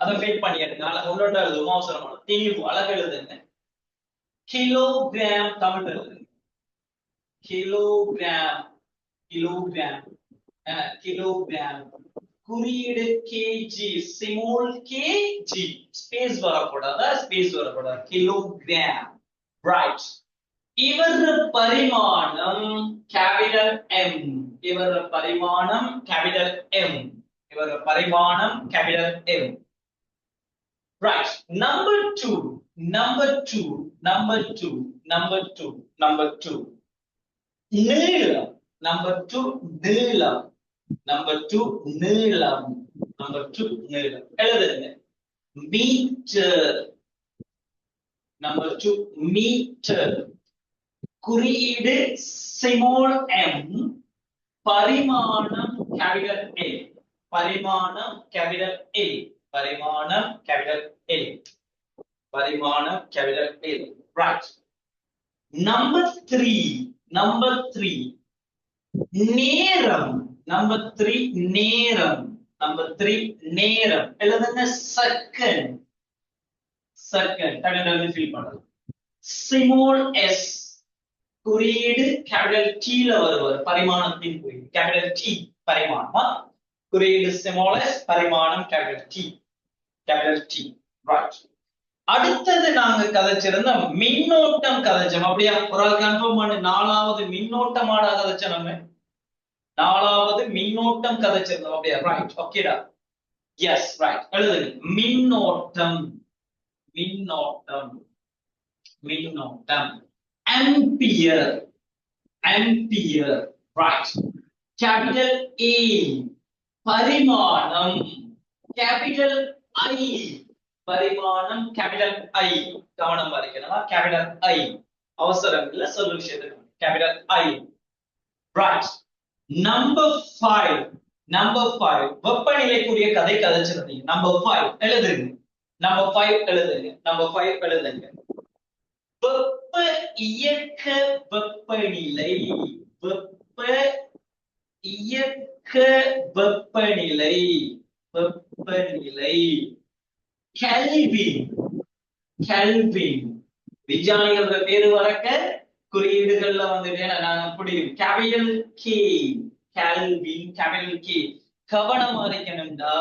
அதை ஃபீல் பண்ணிடுங்க. அழகு ஒன்னொன்று எழுதுவோம் அவசரமான. திணிவு அழகு எழுதுங்க. கிலோகிராம் தமிழ் எழுதுங்க. Kilogram kilogram kilogram. குறியீடு கேஜி ஸ்மால் கேஜி ஸ்பேஸ் வரக்கூடாதா? ஸ்பேஸ் வரக்கூடாது. Kilogram right. இவர் பரிமாணம் கேபிட்டல் எம். இவர் பரிமாணம் கேபிட்டல் எம். இவர் பரிமாணம் capital M. Right. Number 2. Number 2. Number 2. Number 2. Number 2. நீளம். Number 2 நீளம். Number 2 நீளம். Number 2 நீளம். எழுதுங்க. மீட்டர். Number 2 metre. குறியீடு small m. பரிமாணம் capital A. பரிமாணம் capital A. பரிமாணம் capital A. பரிமாணம் capital A. Right. Number 3. Number 3. நேரம். Number 3 நேரம். Number 3 நேரம். எழுதுங்க second. Second. டக்குனு ஃபீல் பண்ணுங்க. small s. குறியீடு capital T ல வருவார். பரிமாணத்தின் குறியீடு capital T பரிமாணமா. குறியீடு small s பரிமாணம் capital T. Capital T. Right. அடுத்தது நாங்க கதைச்சிருந்த மின்னோட்டம் கதைச்சோம். அப்படியா ஒரு ஆள் கன்ஃபார்ம் பண்ணு. 4வது மின்னோட்டமாட கதைச்சோம். நம்ம 4வது மின்னோட்டம் கதைச்சிருந்தோம். அப்படியா ரைட். ஓகேடா. S right. எழுதுங்க. மின்னோட்டம். மின்னோட்டம். மின்னோட்டம். Ampere. Ampere right. Capital A. பரிமாணம் கேபிட்டல் I. பரிமாணம் கேபிட்டல் I. கவனம் பாருங்க. Capital I. அவசரம் இல்ல சொல்ல விஷயத்துக்கு. Capital I. Right. Number 5. Number 5. வெப்பநிலைக்குரிய கதை கதைச்சிருந்தீங்க. நம்பர் 5 எழுதுங்க. நம்பர் 5 எழுதுங்க. நம்பர் 5 எழுதுங்க. வெப்ப இயக்க வெப்பநிலை. வெப்ப இயக்க வெப்பநிலை. வெப்பநிலை. கெல்வின். கெல்வின். விஞ்ஞானிகளோட பேரு வரக்க குறியீடுகள்ல வந்துட்டு நாங்க புரியும். Capital K. Kelvin capital K. கவனமா இருக்கணும்டா.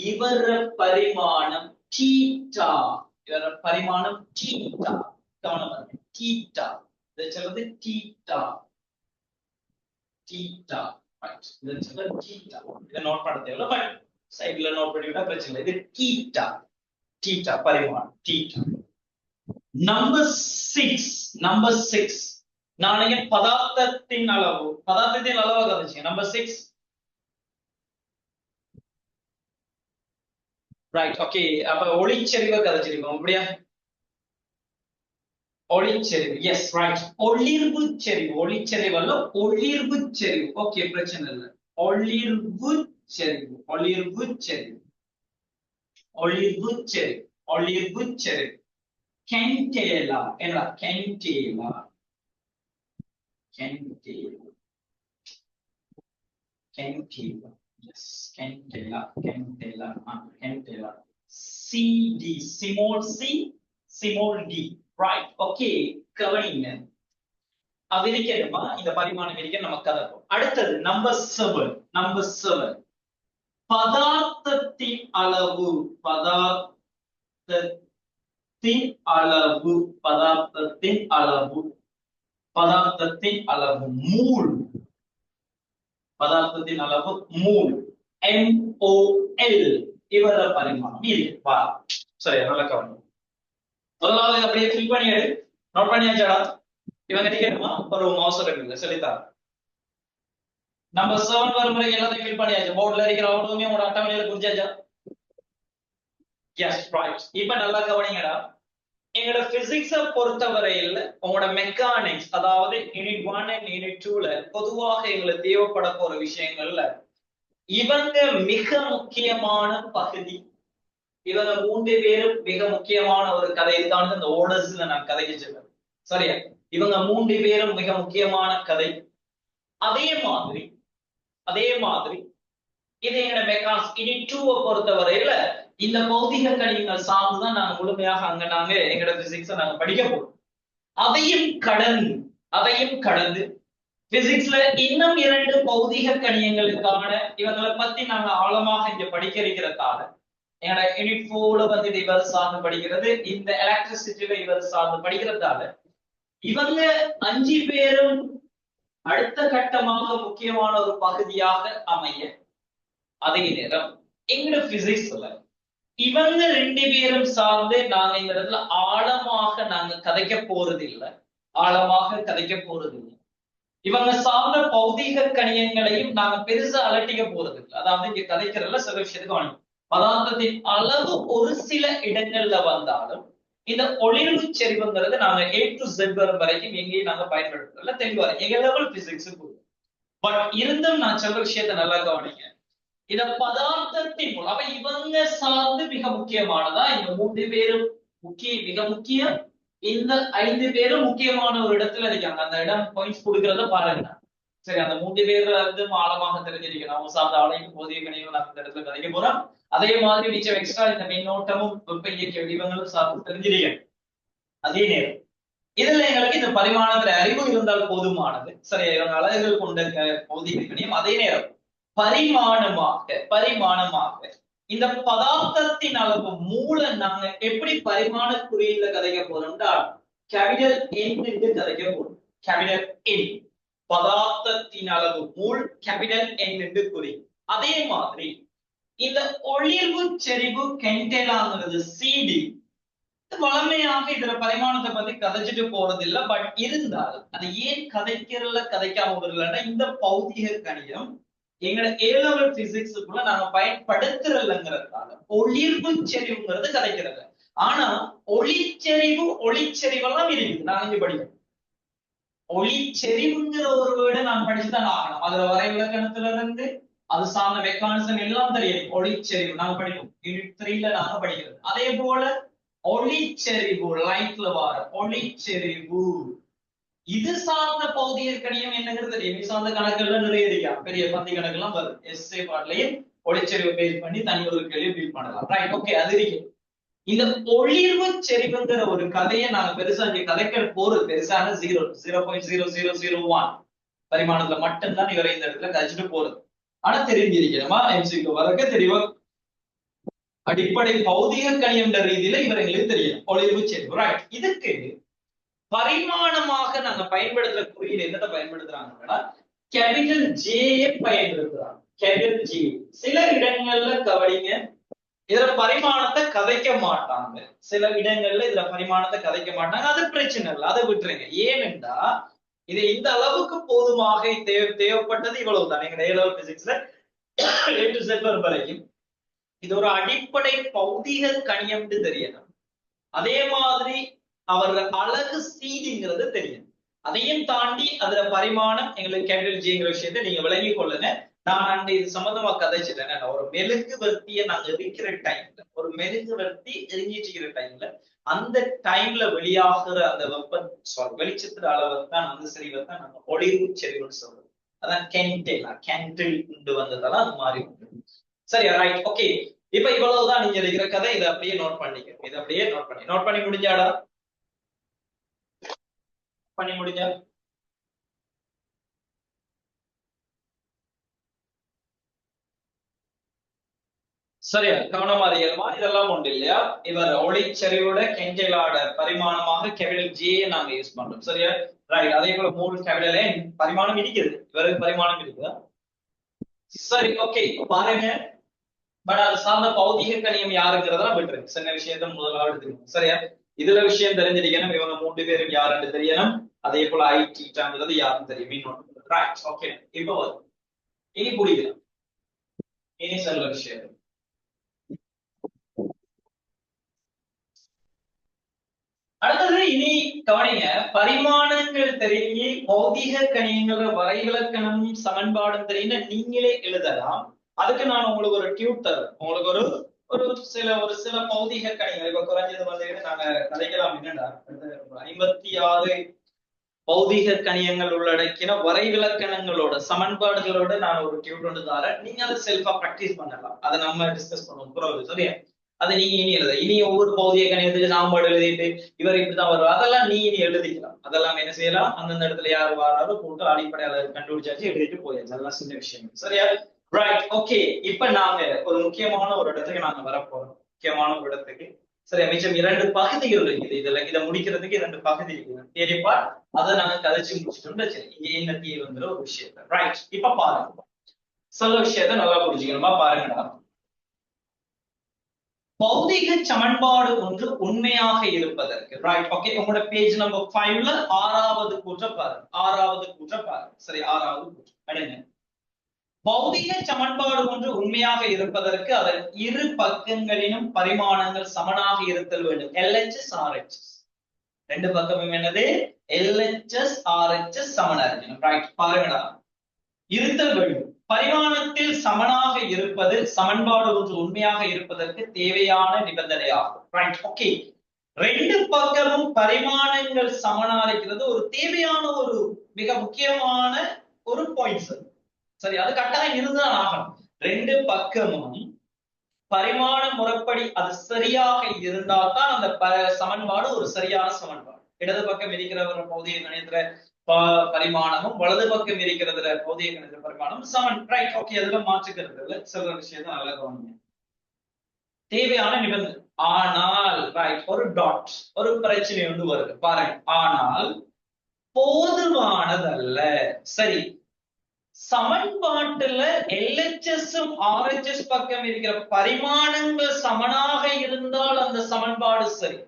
இவர பரிமாணம் தீட்டா. இவர பரிமாணம் தீட்டா. கவனமா இருக்கு. தீட்டா. இதை சொல்றது தீட்டா. தீட்டா. இதை சொல்றது தீட்டா. இதை நோட் பண்ண தேவையில்ல. பட் சைட்ல நோட் பண்ணிவிட்டா பிரச்சனை இல்லை. இது தீட்டா. தீட்டா பரிமாணம். தீட்டா. நம்பர் 6. நம்பர் 6. நாளைக்கு பதார்த்தத்தின் அளவு. பதார்த்தத்தின் அளவு கதைச்சிங்க. நம்பர் 6. ரைட். ஓகே. அப்ப ஒளிச்செறிவை கதைச்சிருக்கோம். அப்படியா? ஒளிச்செறிவு. Yes right. ஒளிர்வு செறிவு. ஒளிச்செறிவு அல்ல ஒளிர்வு செறிவு. ஓகே பிரச்சனை இல்லை. ஒளிர்வு செறிவு. ஒளிர்வு செறிவு. ஒளிர்வு செறிவு. ஒளிர்வு செறிவு. கென்டேலா. என்ன? Candela. Candela. Candela. Yes candela. Candela. Candela. CD. Small C small D. Right. Okay கவனிங்க. அது இருக்கணுமா? இந்த பரிமாணம் இருக்க நமக்கு கதப்போம். அடுத்தது நம்பர் 7. நம்பர் 7. பதார்த்தத்தின் அளவு. பதார்த்தத்தின் அளவு. பதார்த்தத்தின் அளவு. பதார்த்தத்தின் அளவு. மூல். பதார்த்தத்தின் அளவு மூல். MOL. இவர பரிமாணம் இது. வா சரி நல்ல கவனம். முதலாவது அப்படியே ஃபில் பண்ணிடு. நோட் பண்ணியாச்சாடா? இவங்க கேட்கணுமா? ஒரு அவசரம் இல்லை சொல்லித்தார். நம்பர் 7 வரும் முறை எல்லாத்தையும் ஃபில் பண்ணியாச்சு. போர்ட்ல இருக்கிற அவ்வளவுமே உங்களோட அட்டவணையில குறிச்சாச்சா? S right. இப்ப நல்லா கவனிங்கடா. எங்களோட பிசிக்ஸ பொறுத்தவரையில் உங்களோட மெக்கானிக்ஸ் அதாவது யூனிட் 1 அண்ட் யூனிட் 2ல பொதுவாக எங்களுக்கு தேவைப்பட போற விஷயங்கள்ல இவங்க மிக முக்கியமான பகுதி. இவங்க 3 பேரும் மிக முக்கியமான ஒரு கதை தான் இந்த ஓடர்ஸ்ல நான் கதைக்கு சொல்றேன். சரியா? இவங்க 3 பேரும் மிக முக்கியமான கதை. அதே மாதிரி அதே மாதிரி இது எங்கட மெக்கானிக்ஸ் யூனிட் 2 பொறுத்தவரையில இந்த பௌதிக கணிதங்கள் சார்ந்துதான் நாங்க முழுமையாக அங்க நாங்க எங்கட பிசிக்ஸை நாங்க படிக்க போறோம். அதையும் கடந்து அதையும் கடந்து பிசிக்ஸ்ல இன்னும் 2 பௌதிக கணியங்களுக்கான இவங்களை பத்தி நாங்க ஆழமாக இங்க படிக்க இருக்கிறதால எங்களோட யூனிட் 4 வந்து இவர் சார்ந்து படிக்கிறது, இந்த எலக்ட்ரிசிட்டியில இவர் சார்ந்து படிக்கிறதால இவங்க 5 பேரும் அடுத்த கட்டமாக முக்கியமான ஒரு பகுதியாக அமைய, அதே நேரம் எங்க பிசிக்ஸ்ல இவங்க 2 பேரும் சார்ந்து நாங்க இந்த இடத்துல ஆழமாக நாங்க கதைக்க போறது இல்லை, ஆழமாக கதைக்க போறது இல்லை. இவங்க சார்ந்த பௌதிக கணியங்களையும் நாங்க பெருசா அலட்டிக்க போறது இல்லை. அதாவது இங்க கதைக்கிறதுல சில விஷயத்துக்கு பதார்த்தத்தின் அளவு ஒரு சில இடங்கள்ல வந்தாலும் இந்த ஒளிர்வு செறிவுங்கிறது நாங்க A to Z வரைக்கும் எங்கேயும் நாங்க பயன்படுத்துறதுல தெளிவா எங்க லெவல் பிசிக்ஸ் பட் இருந்தும் நான் சொல்ற விஷயத்த நல்லா கவனிங்க. இந்த பதார்த்தத்தின் மூலம் அப்ப இவங்க சார்ந்து மிக முக்கியமானதா இந்த 3 பேரும் மிக முக்கியம். இந்த 5 பேரும் முக்கியமான ஒரு இடத்துல இருக்காங்க. அந்த இடம் பாயிண்ட்ஸ் கொடுக்கறத பாருங்க. சரி, அந்த 3 பேர்ல இருந்து ஆழமாக தெரிஞ்சிருக்கணும். அவங்க சார்ந்த ஆலயம் போதிய கணிகள் அந்த இடத்துல கதைக்க போறோம். அதே மாதிரி மிச்சம் எக்ஸ்ட்ரா இந்த மின்னோட்டமும் வெப்ப இயக்க வடிவங்களும் சார்ந்து தெரிஞ்சிருக்கணும். அதே நேரம் இதுல எங்களுக்கு இந்த பரிமாணத்துல அறிவு இருந்தால் போதுமானது. சரி, இவங்க அழகுகள் கொண்ட பௌதிக கணியம். அதே நேரம் பரிமாணமாக இந்த பதார்த்தத்தின் அளவு மூல நாங்க எப்படி பரிமாண குறியீடுல கதைக்க போறோம்னா கேபிட்டல் N என்று கதைக்க போறோம். கேபிட்டல் N பதார்த்தத்தின் அளவு மூல் கேபிட்டல் N என்று குறி. அதே மாதிரி இந்த ஒளிர்வு செறிவு கெண்டேலாங்கிறது CD வளமையாக இதுல பரிமாணத்தை பத்தி கதைச்சிட்டு போறது இல்லை. பட் இருந்தால் அது ஏன் கதைக்காம வரலன்னா இந்த பௌதிக கணிதம் எங்களோட A-level பிசிக்ஸுக்குள்ள நாங்க பயன்படுத்துறதுங்கிறதுனால ஒளிர்வு செறிவுங்கிறது கதைக்கிறது. ஆனா ஒளிச்செறிவெல்லாம் இருக்குது. நாங்க இங்க படிக்கணும். ஒளிச்செறிவுங்கிற ஒரு வேர்டை நான் படிச்சுதான் ஆகணும். அதுல வரை இலக்கணத்துல இருந்து அது சார்ந்த மெக்கானிசம் எல்லாம் தெரியும். ஒளிச்செறிவு நாங்க படிக்கணும். யூனிட் 3ல நாங்க படிக்கிறது. அதே போல ஒளிச்செறிவு லைட்ல வர ஒளிச்செறிவு இது சார்ந்த பௌதிக கணியம் என்னங்கிறது தெரியும். இது சார்ந்த கணக்குகள்ல நிறைய இருக்கா, பெரிய பந்தி கணக்கு எல்லாம் வரும். எஸ்ஏ பாட்லயும் ஒளிச்செறிவு பேஸ் பண்ணி தனி ஒரு கேள்வி ஃபீல் பண்ணலாம். Right, okay. அது இருக்கு. இந்த ஒளிர்வு செறிவுங்கிற ஒரு கதையை நாங்க பெருசா இங்க கதைக்க போறது பெருசான 0.0001 பரிமாணத்துல மட்டும்தான் இவரை இந்த இடத்துல கழிச்சுட்டு போறது. ஆனா தெரிஞ்சிருக்கணுமா எம்சிக்கு வரக்க தெளிவா அடிப்படை பௌதிக கணியம் ரீதியில இவர் எங்களுக்கு தெரியும் ஒளிர்வு செறிவு. ரைட், இதுக்கு பரிமாணமாக நாங்க பயன்படுத்துற குறியீடு என்னத்தை பயன்படுத்துறாங்கன்னா கேபிட்டல் J பயன்படுத்துறாங்க. கேபிட்டல் J சில இடங்கள்ல கவனிங்க, இதுல பரிமாணத்தை கதைக்க மாட்டாங்க. சில இடங்கள்ல இதுல பரிமாணத்தை கதைக்க மாட்டாங்க. அது பிரச்சனை இல்லை, அதை விட்டுருங்க. ஏனென்றா இது இந்த அளவுக்கு போதுமாக தேவைப்பட்டது இவ்வளவுதான். எங்க A-level பிசிக்ஸ்ல A to Z வரைக்கும் இது ஒரு அடிப்படை பௌதிக கணியம் தெரியணும். அதே மாதிரி அவர்கள் அழகு சீதிங்கிறது தெரியும். அதையும் தாண்டி அதுல பரிமாணம் எங்களுக்கு கேபிட்டல் Jங்கிற விஷயத்தை நீங்க விளங்கி கொள்ளுங்க. நான் இது சம்பந்தமா கதைச்சிட்டேன். ஒரு மெழுகு வர்த்தியை நாங்க எரிக்கிற டைம்ல, ஒரு மெழுகு வர்த்தி எரிஞ்சிட்டு டைம்ல அந்த டைம்ல வெளியாகிற அந்த வெளிச்சத்துல அளவை தான் அந்த செறிவை தான் நாங்க ஒளிர்வு செறிவுன்னு சொல்றோம். அதான் கேண்டில் கொண்டு வந்ததெல்லாம் அது மாதிரி. சரி, ரைட், ஓகே. இப்ப இவ்வளவுதான் நீங்க இருக்கிற கதை. இதை அப்படியே நோட் பண்ணிக்க. இதை அப்படியே நோட் பண்ணி முடிஞ்சாடா? பண்ணி முடிஞ்சா சரியா? கவனமா அறியணுமா? இதெல்லாம் உண்டு இல்லையா? இவர் ஒளிச்செறிவோட கெஞ்சலாட பரிமாணமாக கேபிட்டல் J நாங்க யூஸ் பண்றோம். சரியா? ரைட். அதே போல 3 கேபிட்டல் பரிமாணம் இருக்குது. இவருக்கு பரிமாணம் இருக்குதா? சரி, ஓகே. பாருங்க, பட் அது சார்ந்த பௌதிக கணியம் யாருங்கிறதெல்லாம் விட்டுருக்கு. சின்ன விஷயத்த முதலாவது எடுத்துக்கணும். சரியா? இதுல விஷயம் தெரிஞ்சிருக்கணும். இவங்க 3 பேரும் யாருன்னு தெரியணும். அதே போல ஐடிங்கிறது யாருன்னு தெரியும். Right, okay. இப்போ இனி புரியுது. இனி சொல்ற விஷயம் அடுத்தது. இனி கவனிங்க, பரிமாணங்கள் தெரிஞ்சு பௌதிக கணியங்கள வரைவிலக்கணமும் சமன்பாடும் தெரியுங்க நீங்களே எழுதலாம். அதுக்கு நான் உங்களுக்கு ஒரு டியூட் தருவேன். உங்களுக்கு ஒரு ஒரு சில பௌதிக கணிகள் இப்ப குறைஞ்சது வந்து நாங்க கதைக்கலாம் என்னன்னா 56 பௌதிக கணியங்கள் உள்ளடக்கின வரைவிலக்கணங்களோட சமன்பாடுகளோட நான் ஒரு டியூட் ஒன்று தரேன். நீங்க அதை செல்ஃபா பிராக்டிஸ் பண்ணலாம். அதை நம்ம டிஸ்கஸ் பண்ணுவோம் புறவு சரியா. அதை நீங்க இனி எழுத இனி ஒவ்வொரு பௌதிக கணியத்துக்கு சாம்பாடு எழுதிட்டு இவர் இப்படிதான் வருவார் அதெல்லாம் நீ இனி எழுதிக்கலாம். அதெல்லாம் என்ன செய்யலாம், அந்தந்த இடத்துல யார் வராரோ போட்டு அடிப்படையாளர் கண்டுபிடிச்சாச்சு எழுதிட்டு போயாச்சு. அதெல்லாம் சின்ன விஷயம் சரியா. Right okay. இப்ப நாங்க ஒரு முக்கியமான ஒரு இடத்துக்கு நாங்க வரப்போறோம். முக்கியமான ஒரு இடத்துக்கு சரி. மிச்சம் 2 பகுதிகள் இருக்குது. இதை முடிக்கிறதுக்கு 2 பகுதி இருக்குது. தேடிப்பா அதை நாங்க கதைச்சு முடிச்சுட்டோம்னு சரி. இங்க என்ன தீவுங்கிற ஒரு விஷயத்த ரைட். இப்ப பாருங்க, சொல்ல விஷயத்த நல்லா புரிஞ்சுக்கணுமா பாருங்கடா. பௌதிக சமன்பாடு ஒன்று உண்மையாக இருப்பதற்கு ரைட் ஓகே. உங்களோட பேஜ் நம்பர் 5ல 6வது கூற்ற பாருங்க. 6வது கூற்ற பாருங்க சரி. 6வது கூற்று அடுங்க. பௌதிக சமன்பாடு ஒன்று உண்மையாக இருப்பதற்கு அதன் இரு பக்கங்களிலும் பரிமாணங்கள் சமனாக இருத்தல் வேண்டும். LHS RHS ரெண்டு பக்கமும் என்னது LHS RHS சமனா இருக்கணும் ரைட். பாருங்களா, இருத்தல் வேண்டும். பரிமாணத்தில் சமனாக இருப்பது சமன்பாடு ஒன்று உண்மையாக இருப்பதற்கு தேவையான நிபந்தனையாகும் ரைட் ஓகே. ரெண்டு பக்கமும் பரிமாணங்கள் சமனா இருக்கிறது ஒரு தேவையான ஒரு மிக முக்கியமான ஒரு பாயிண்ட் சரி. அது கட்டாயம் இருந்துதான் ஆகணும். ரெண்டு பக்கமும் பரிமாண முறைப்படி அது சரியாக இருந்தால் தான் அந்த சமன்பாடு ஒரு சரியான சமன்பாடு. இடது பக்கம் இருக்கிற பௌதிக கணிதத்துல பரிமாணமும் வலது பக்கம் இருக்கிறதுல பௌதிக கணித பரிமாணமும் சமன் ரைட் ஓகே. அதுல மாற்றுக்கிறது இல்ல. சொல்ற விஷயம் தான் நல்லா கவனிங்க. தேவையான நிபந்தனை ஆனால் ரைட் ஒரு டாட் ஒரு பிரச்சனை ஒன்று வருது பாருங்க. ஆனால் போதுமானதல்ல சரி. சமன்பாட்டுல LHS RHS பக்கம் இருக்கிற பரிமாணங்கள் சமனாக இருந்தால் அந்த சமன்பாடு சரி.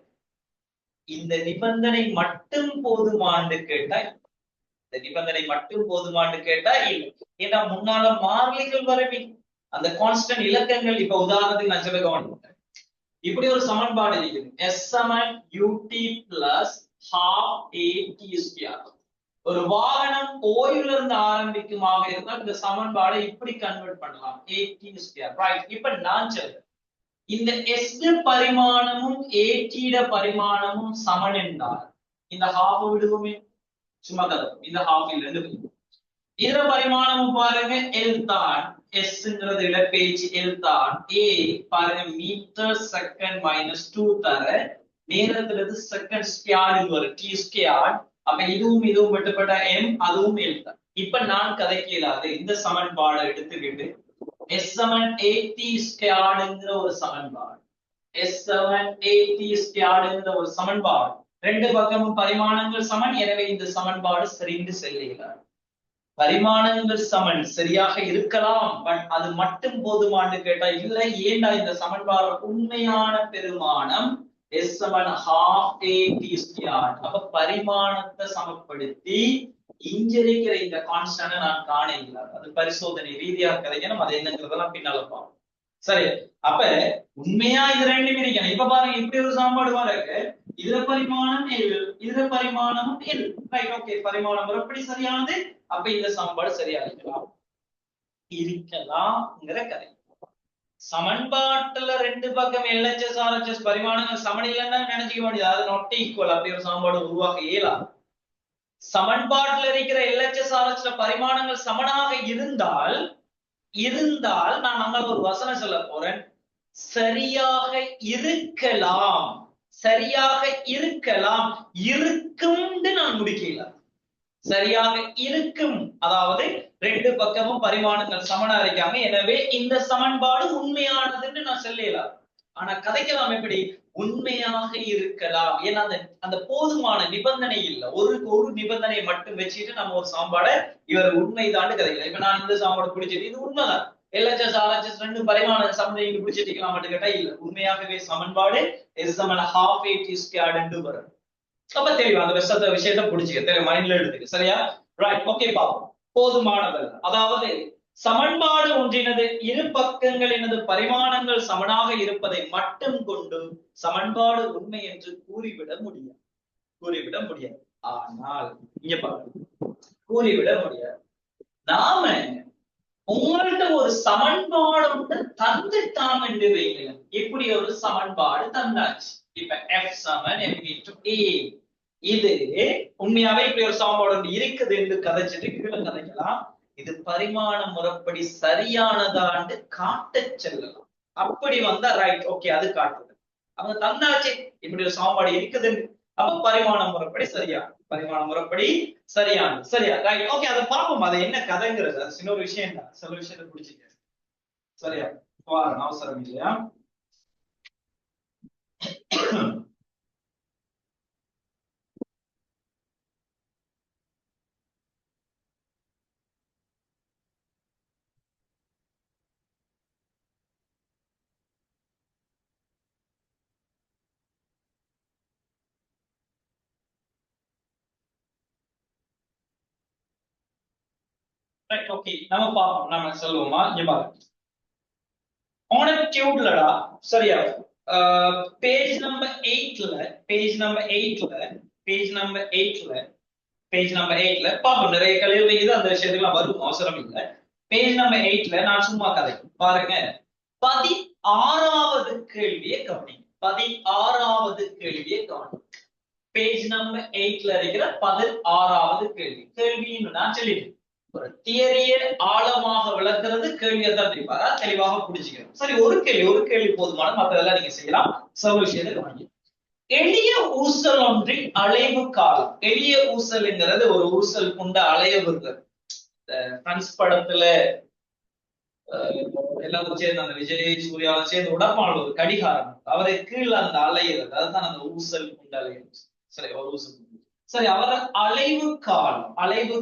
இந்த நிபந்தனை மட்டும் போதுமானு கேட்டா இந்த நிபந்தனை மட்டும் போதுமானு கேட்டா இல்லை. ஏன்னா முன்னால மாறிலிகள் வரவே அந்த கான்ஸ்டன்ட் இலக்கங்கள். இப்ப உதாரணத்துக்கு நான் சொல்ல கவனிப்பேன். இப்படி ஒரு சமன்பாடு இருக்குது S UT பிளஸ் ½ AT². ஒரு வாகனம் ஓய்வுல இருந்து ஆரம்பிக்குமாக இருந்தால் இந்த சமன்பாடை இப்படி கன்வெர்ட் பண்ணலாம் AT² ரைட். இப்ப நான் சொல்றேன் இந்த S பரிமாணமும் AT பரிமாணமும் சமன் என்றால் இந்த ½ விடுவோமே சும்மா கதை. இந்த ½ இருந்து இதர பரிமாணமும் பாருங்க L தான். Sங்கிறது இடப்பெயர்ச்சி L தான். A பாருங்க மீட்டர் செகண்ட் -2 தர நேரத்துல இருந்து செகண்ட் ஸ்கொயர் வரும் T². அப்ப இதுவும் வெட்டுப்பட்ட M அதுவும் L தான். இப்ப நான் கதைக்க இயலாது. இந்த சமன்பாடை எடுத்துக்கிட்டு S AT² ஒரு சமன்பாடு S AT² ஒரு சமன்பாடு. ரெண்டு பக்கமும் பரிமாணங்கள் சமன். எனவே இந்த சமன்பாடு சரிந்து செல்லுகிறார். பரிமாணங்கள் சமன் சரியாக இருக்கலாம். பட் அது மட்டும் போதுமானு கேட்டா இல்லை. ஏண்டா இந்த சமன்பாடு உண்மையான பெருமானம் S ½ AT². அப்ப பரிமாணத்தை சமப்படுத்தி இங்கிருக்கிற இந்த கான்ஸ்டன்ட் நான் காண இயலாது. அது பரிசோதனை ரீதியா கிடைக்கணும். அது என்னங்கிறதெல்லாம் பின்னால பார்ப்போம் சரி. அப்ப உண்மையா இது ரெண்டும் இருக்கணும். இப்ப பாருங்க இப்படி ஒரு சமன்பாடு பாருங்க. இதுல பரிமாணம் L இதுல பரிமாணமும் L ரைட் ஓகே. பரிமாணம் எப்படி சரியானது. அப்ப இந்த சமன்பாடு சரியா இருக்கலாம்ங்கிற கதை. சமன்பாட்டுல ரெண்டு பக்கம் LHS RHS பரிமாணங்கள் சமன் இல்லைன்னா நினைச்சுக்க வேண்டியது அது நாட் ஈக்குவல். அப்படி ஒரு சமன்பாடு உருவாக்க இயலாது. சமன்பாட்டுல இருக்கிற LHS RHS பரிமாணங்கள் சமனாக இருந்தால் நான் அங்க ஒரு வசனம் சொல்ல போறேன். சரியாக இருக்கலாம். சரியாக இருக்கலாம். இருக்கும்னு நான் முடிக்கல. சரியாக இருக்கும். அதாவது ரெண்டு பக்கமும் பரிமாணங்கள் சமனா இருக்காங்க. எனவே இந்த சமன்பாடு உண்மையானதுன்னு நான் சொல்லலாம். ஆனா கதைக்கலாம் எப்படி உண்மையாக இருக்கலாம். ஏன்னா அந்த போதுமான நிபந்தனை இல்லை. ஒரு நிபந்தனை மட்டும் வச்சுட்டு நம்ம ஒரு சமன்பாடை இவர் உண்மைதான் கதைக்கலாம். இப்ப நான் இந்த சமன்பாடு பிடிச்சிட்டு இது உண்மைதான். LHS RHS ரெண்டு பரிமாண சமன்பாடு பிடிச்சிருக்கலாம் மட்டும் கேட்டா இல்ல. உண்மையாகவே சமன்பாடு S ½ AT² வரும். அப்ப தெளிவா அந்த விஷயத்த புடிச்சுக்க மைண்ட்ல எடுத்துக்க சரியா ரைட் ஓகே. பாப்போம். போதுமானதல்ல அதாவது சமன்பாடு ஒன்றினது இரு பக்கங்களினது பரிமாணங்கள் சமனாக இருப்பதை மட்டும் கொண்டு சமன்பாடு உண்மை என்று கூறிவிட முடியாது. ஆனால் இங்க பாருங்க கூறிவிட முடியாது. நாம உங்கள்ட்ட ஒரு சமன்பாடு ஒன்று தந்துட்டான் என்று வைங்க. இப்படி ஒரு சமன்பாடு தந்தாச்சு. இப்ப f Saman m into a. இது உண்மையாவே இப்படி ஒரு சமன்பாடு ஒன்று இருக்குது என்று கதைச்சிட்டு கீழே கதைக்கலாம். இது பரிமாண முறைப்படி சரியானதான்னு காட்ட செல்லலாம். அப்படி வந்தா ரைட், ஓகே, அது காட்டுது. அவங்க தந்தாச்சு இப்படி ஒரு சமன்பாடு இருக்குது. அப்ப பரிமாண முறைப்படி சரியான, பரிமாண முறைப்படி சரியானது. சரியா, ரைட், ஓகே, அதை பார்ப்போம். அது என்ன கதைங்கிறது, அது சின்ன ஒரு விஷயம் தான். சில விஷயத்தை புடிச்சுக்க. சரியா, அவசரம் இல்லையா? ஓகே, நம்ம பார்ப்போம். நம்ம சொல்லுவோமா? இங்க பாருங்க, ஆனட்யூட்லடா. சரியா, பேஜ் நம்பர் 8ல, பேஜ் நம்பர் 8ல, பேஜ் நம்பர் 8ல, பேஜ் நம்பர் 8ல பாப்போம். நிறைய கேள்வி இது, அந்த விஷயத்துக்குலாம் வரும், அவசரம் இல்லை. பேஜ் நம்பர் 8ல நான் சும்மா கதை பாருங்க. 16வது கேள்வியை கவனிங்க. 16வது கேள்வியை கவனிங்க. பேஜ் நம்பர் 8ல இருக்கிற 16வது கேள்வி. கேள்வின்னு நான் சொல்லிட்டேன். ஒரு தியரிய ஆழமாக விளக்குறது கேள்வியை தான் தெரிவாரா, தெளிவாக புடிச்சுக்கணும். சரி, ஒரு கேள்வி போதுமான, மற்றதெல்லாம் நீங்க செய்யலாம். சில விஷயத்தை கவனிங்க. எளிய ஊசல் ஒன்றின் அலைவு காலம். எளிய ஊசல்ங்கிறது ஒரு ஊசல் கொண்ட அலைவுகள். பிரெண்ட்ஸ் படத்துல எல்லாரும் சேர்ந்து அந்த விஜய் சூர்யாவும் சேர்ந்து உடப்பான ஒரு கடிகாரம், அவரை கீழே அந்த அலையிறது, அதுதான் அந்த ஊசல் கொண்ட அலைவு. சரி, ஒரு ஊசல். சரி, அவர் அலைவு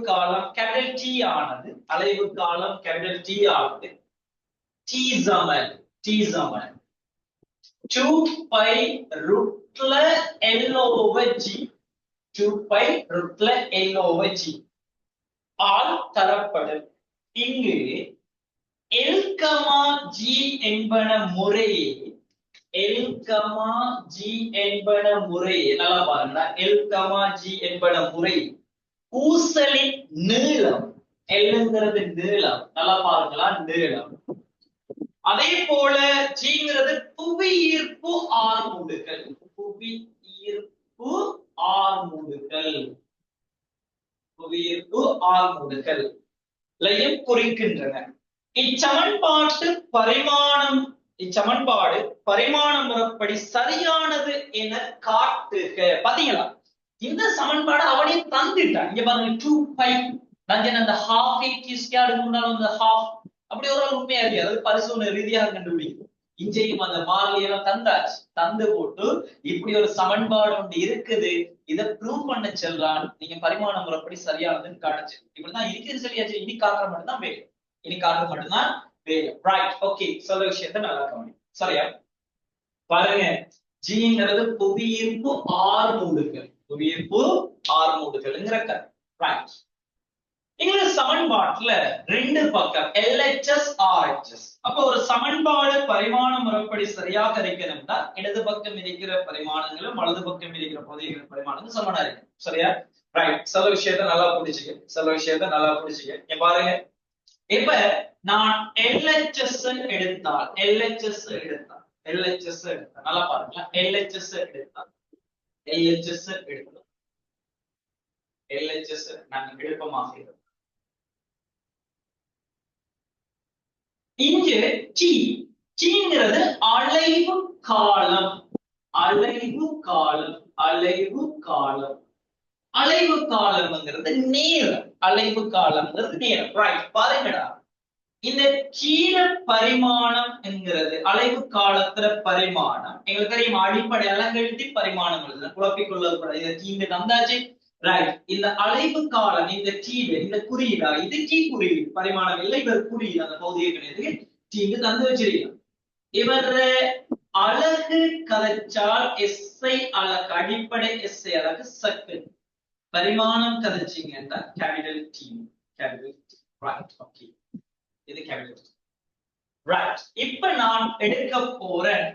காலம் கேபிட்டல் டி ஆனது, அலைவு காலம் கேபிட்டல் டி ஆனது டி சமன் 2 பை ரூட்ல L over G, 2 பை ரூட்ல L over G ஆல் தரப்படும். இங்கு L, G என்பன முறையே, L, G என்பன முறையே, நல்லா பாருங்க, L, G என்பன முறை ஊசலின் நீளம். Lங்கிறது நீளம், நல்லா பாருங்களா, நீளம். அதே போல ஜிங்கிறது புவியீர்ப்பு ஆர்முடுகள். புவியீர்ப்பு ஆர்முடுகள், புவியீர்ப்பு ஆர்முடுகள் குறிக்கின்றன. இச்சமன்பாடு பரிமாண முறைப்படி சரியானது என காட்டுக. பாத்தீங்களா, இந்த சமன்பாடு அவனே தந்துட்டான். இங்க பாருங்க, 2 பை அந்த ஹாஃப் இருந்தாலும் அந்த ஹாஃப் அப்படி ஒரு உண்மையா இருக்கு. அதாவது பரிசோதனை ரீதியாக கண்டுபிடிக்கும். இஞ்சையும் அந்த மாறிலியெல்லாம் தந்தாச்சு. தந்து போட்டு இப்படி ஒரு சமன்பாடு ஒன்று இருக்குது, இதை ப்ரூவ் பண்ண செல்றான். நீங்க பரிமாண முறைப்படி சரியானதுன்னு காட்டுச்சு. இப்படிதான் இருக்குன்னு சொல்லியாச்சு. இனி காட்டுற மட்டும்தான் வேணும். வேணும். ரைட், ஓகே, சொல்ற விஷயத்த நல்லா கவனி. சரியா, பாருங்க, ஜிங்கிறது புவியீர்ப்பு ஆர்மூடுகள், புவியீர்ப்பு ஆர்மூடுகள்ங்கிற கதை. ரைட், இங்க சமன்பாட்டுல ரெண்டு பக்கம் LHS RHS. அப்ப ஒரு சமன்பாடு பரிமாண முறைப்படி சரியாக இருக்கணும்னா இடது பக்கம் இருக்கிற பரிமாணங்களும் வலது பக்கம் இருக்கிற பகுதிகளின் பரிமாணங்களும் சமனா இருக்கு. சரியா, ரைட், சில விஷயத்த நல்லா புடிச்சுக்க. பாருங்க, இப்ப நான் LHS எடுத்தால் நல்லா பாருங்க, LHS நாங்க விருப்பமாக இருக்கும். இங்கு டீங்கிறது அலைவு காலம். அலைவு காலம்ங்கிறது நேரம். ரைட், பாருங்கடா, இந்த கீழ பரிமாணம் என்கிறது அலைவு காலத்துல பரிமாணம். எங்களுக்கு தெரியும், அடிப்படை அலங்கெழுத்தி பரிமாணம் எழுது, குழப்பிக்கொள்ளக்கூடாது. இதை கீழே தந்தாச்சு. ரைட், இந்த அலைவு காலம், இந்த டீடு, இந்த குறியீடா, இது டீ குறியீடு, பரிமாணம் இல்லை, இவர் குறியீடு, அந்த பகுதியை கிடையாது டீங்கு தந்து வச்சிருக்கோம். இவர் அழகு கதைச்சால் எஸ்ஐ அழகு, அடிப்படை எஸ்ஐ அழகு செகண்ட். பரிமாணம் கதைச்சிங்கன்னா கேபிட்டல் டி. ரைட், ஓகே, இது கேபிட்டல். ரைட், இப்ப நான் எடுக்க போறேன்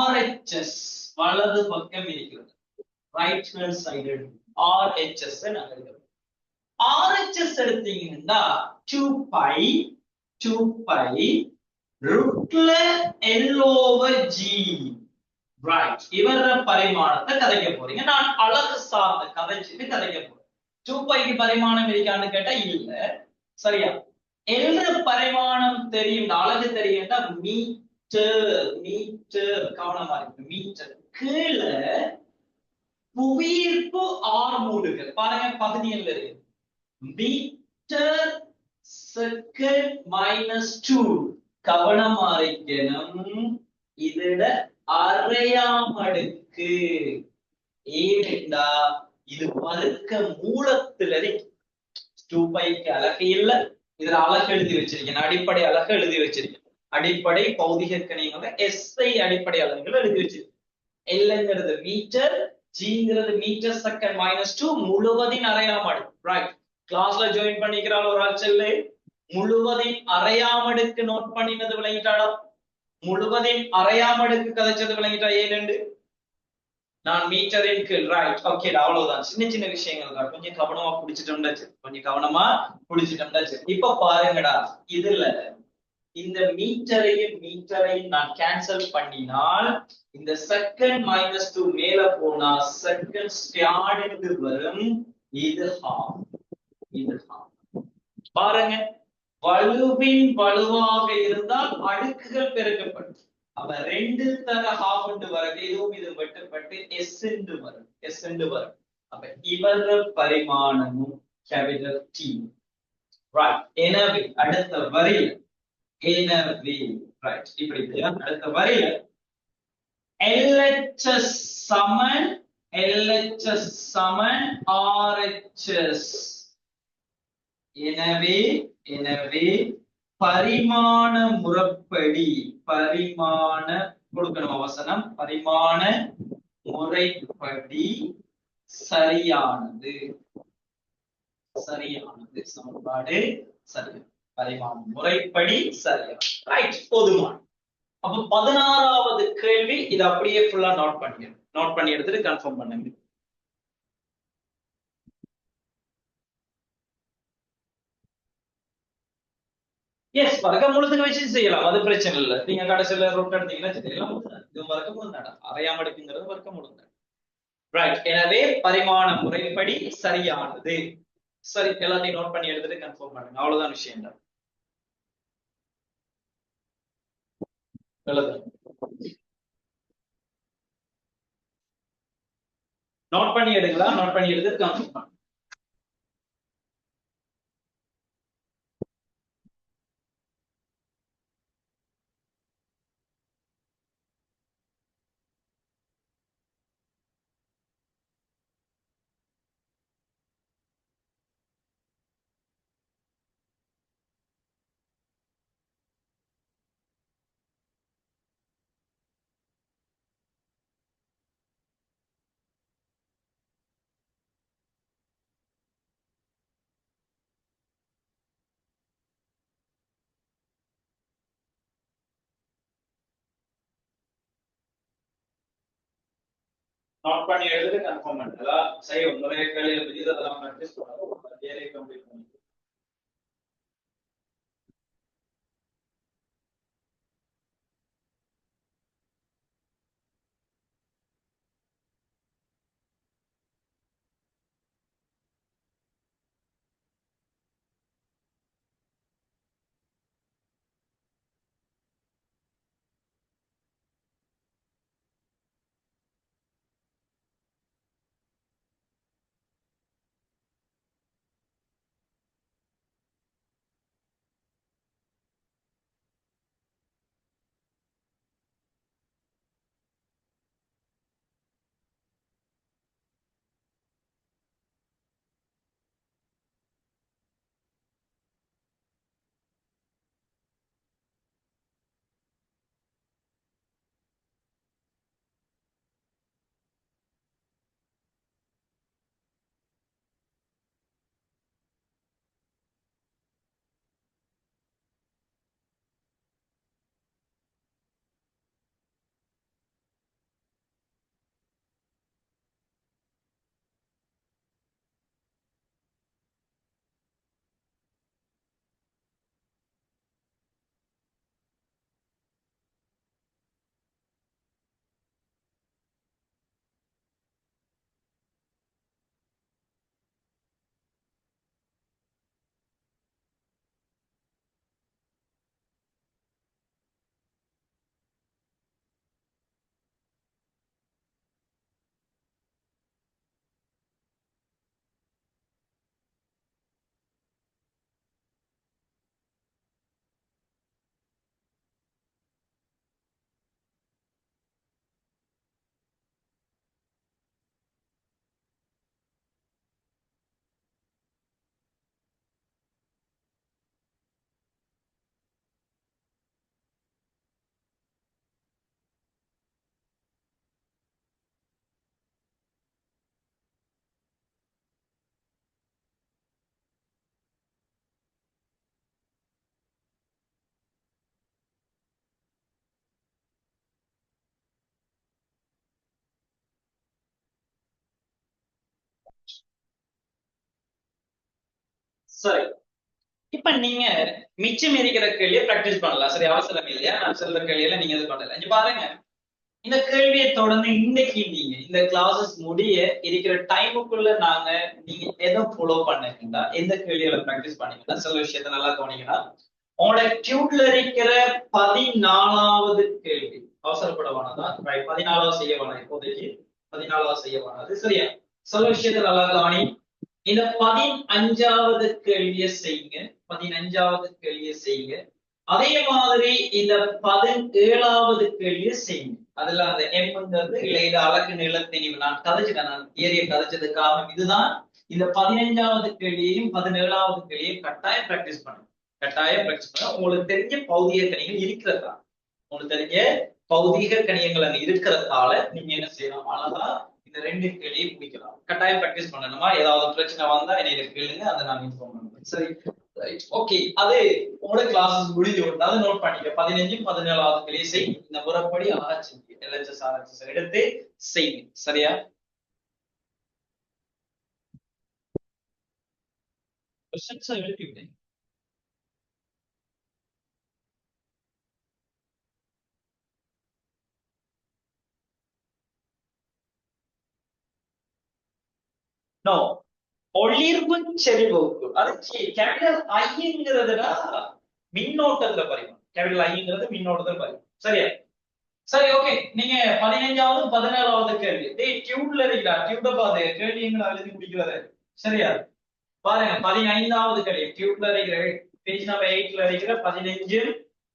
RHS. வலது பக்கம் இருக்கிறது, ரைட் ஹேண்ட் சைடு RHS நாங்க எடுக்கிறோம். RHS எடுத்தீங்கன்னா 2 பை ரூட்ல எல் ஓவர் ஜி. ரைட், இவர பரிமாணத்தை கதைக்க போறீங்க. நான் அலகு சார்ந்த கதைச்சிட்டு கதைக்க போறேன். 2π பரிமாணம் இருக்கான்னு கேட்டா இல்ல. சரியா? எல்ற பரிமாணம் தெரியும், அலகு தெரியும்டா மீட்டர். மீட்டர் கவனமா இருக்கு. மீட்டர் கீழே புவியீர்ப்பு ஆர்மூடுகள் பாருங்க, பகுதியில் இருக்கு. Metre second -2. கவனமா இருக்கணும். இதோட அரையாம் அடுக்கு ஏனென்றா இது வர்க்க மூலத்துல இருக்கு. 2πக்கு அலகு இல்ல. இதுல அலகு எழுதி வச்சிருக்கேன், அடிப்படை அலகு எழுதி வச்சிருக்கேன். அடிப்படை பௌதிக கணியங்கள SI அடிப்படை அலகுகள் எழுதி வச்சிருக்கேன். எல்ங்கிறது மீட்டர், ஜிங்கிறது மீட்டர் செகண்ட் -2 முழுவதின் அரையாம் அடுக்கு. ரைட், கிளாஸ்ல ஜாயின் பண்ணிக்கிறாள் ஒரு ஆள் செல்லு. முழுவதின் அரையாம் அடுக்கு நோட் பண்ணினது விளங்கிட்டாடா? முழுவதின் அரையாம் அடுக்கு கதைச்சது விளங்கிட்டா? ஏனென்று நான் மீட்டரின் கீழ். ரைட், ஓகே, அவ்வளவுதான். சின்ன சின்ன விஷயங்கள் தான், கொஞ்சம் கவனமா புடிச்சிட்டோம்டா. கொஞ்சம் கவனமா புடிச்சிட்டோம்டா. இப்ப பாருங்கடா, இதுல இந்த மீட்டரையும் நான் கேன்சல் பண்ணினால் இந்த செகண்ட் -2 மேல போனா செகண்ட் ஸ்கொயர்டு வரும். இது half. இது half. பாருங்க, வலுவின் வலுவாக இருந்தால் அடுக்குகள் பெருக்கப்படும். அப்ப 2 தர half வரது, இதுவும் இது வெட்டப்பட்டு s வரும். s வரும். அப்ப இவர பரிமாணமும் கேபிட்டல் T. ரைட், எனவே அடுத்த வரியில் எனவே ரைட் இப்படி அடுத்த வரியில LHS சமன் LHS சமன் RHS. எனவே பரிமாண முறைப்படி பரிமாண கொடுக்கணும் அவசரம். பரிமாண முறைப்படி சரியானது. சமன்பாடு சரியானது. பரிமாண முறைப்படி சரியானது. ரைட், போதுமான. அப்ப 16வது கேள்வி இது அப்படியே ஃபுல்லா நோட் பண்ணி எடுத்துட்டு கன்ஃபார்ம் பண்ணுங்க. எஸ், வர்க்கமூலத்துக்கு வச்சு செய்யலாம், அது பிரச்சனை இல்லை. நீங்க கடைசியில ரூட் எடுத்தீங்கன்னா செய்யலாம். இது வர்க்கமூலம் தானே, அரையாம் அடுக்குங்கிறது வர்க்கமூலம் தான். ரைட், எனவே பரிமாண முறைப்படி சரியானது. சரி, எல்லாத்தையும் நோட் பண்ணி எடுத்துட்டு கன்ஃபார்ம் பண்ணுங்க. அவ்வளவுதான் விஷயம் தான். நோட் பண்ணி எடுக்கலாம். நோட் பண்ணி எடுத்து கன்ஃபார்ம் பண்ணுங்க. நோட் பண்ணி எடுத்துட்டு கன்ஃபார்ம் பண்ணுங்களா? சரி, உங்களுடைய கேள்வியை பத்தி இதெல்லாம் ப்ராக்டிஸ் பண்ணுங்க. தியரி கம்ப்ளீட் பண்ணுங்க. சரி, இப்ப நீங்க மிச்சம் இருக்கிற கேள்வியை பிராக்டிஸ் பண்ணலாம். சரி, அவசரம் இல்லையா? நான் சொல்ற கேள்வியில நீங்க இது பண்ணல. இங்க பாருங்க, இந்த கேள்வியை தொடர்ந்து இன்னைக்கு நீங்க இந்த கிளாஸஸ் முடிய இருக்கிற டைமுக்குள்ள நீங்க எதை ஃபாலோ பண்ணீங்கன்னா, எந்த கேள்விகளை பிராக்டிஸ் பண்ணீங்கன்னா, சில விஷயத்த நல்லா கவனிங்கன்னா, உங்களோட டியூட்ல இருக்கிற 14வது கேள்வி அவசரப்பட வேணாதான், 14வது செய்ய வேணாம், இப்போதைக்கு 14வது செய்ய வேணாம். அது சரியா? சில விஷயத்த நல்லா கவனி. இந்த 15வது கேள்வியை செய்யுங்க. 15வது கேள்வியை செய்யுங்க. அதே மாதிரி இந்த 17வது கேள்வியை செய்யுங்க. அதுல அந்த எம்ங்கிறது இல்லை, இது அழகு நிலத்திணிவு. நான் கதைச்சிட்டேன், நான் தியரியை கதைச்சதுக்கு காரணம் இதுதான். இந்த 15வது கேள்வியையும் 17வது கேள்வியையும் கட்டாயம் பிராக்டிஸ் பண்ணுங்க. கட்டாயம் பிராக்டிஸ் பண்ணுங்க. உங்களுக்கு தெரிஞ்ச பௌதிக கணிகள் இருக்கிறதா, உங்களுக்கு தெரிஞ்ச பௌதீக கணியங்கள் அங்க இருக்கிறதால நீங்க என்ன செய்யலாம், அழகா இந்த 2 கேள்வியை முடிக்கலாம். கட்டாயம் பிராக்டிஸ் பண்ணணுமா? ஏதாவது பிரச்சனை வந்தா என்னைய கேளுங்க, அதை நான் இன்ஃபார்ம் பண்ணுவேன். சரி, ரைட், ஓகே. அது உங்களோட கிளாஸஸ் முடிஞ்சு விட்டு அதை நோட் பண்ணிக்க. 15 17வது கேள்வி செய். இந்த முறைப்படி ஆராய்ச்சி LHS RHS எடுத்து செய்யுங்க. சரியா? கொஸ்டின்ஸ் எழுப்பி விடுங்க. நோ, ஒளிர்வு செறிவுக்கு அது கேபிட்டல் ஐங்கிறதுனா மின்னோட்டத்துல பரிமாணம். கேபிட்டல் ஐங்கிறது மின்னோட்டத்துல பரிமாணம். சரியா? சரி, ஓகே. நீங்க 15வது 17வது கேள்வி டியூப்ல இருக்கா? டியூப்ல பாத்து கேள்விங்களை எழுதி முடிக்கிறது. சரியா? பாருங்க, 15வது கேள்வி டியூப்ல இருக்கிற பேஜ் நம்பர் 8ல இருக்கிற 15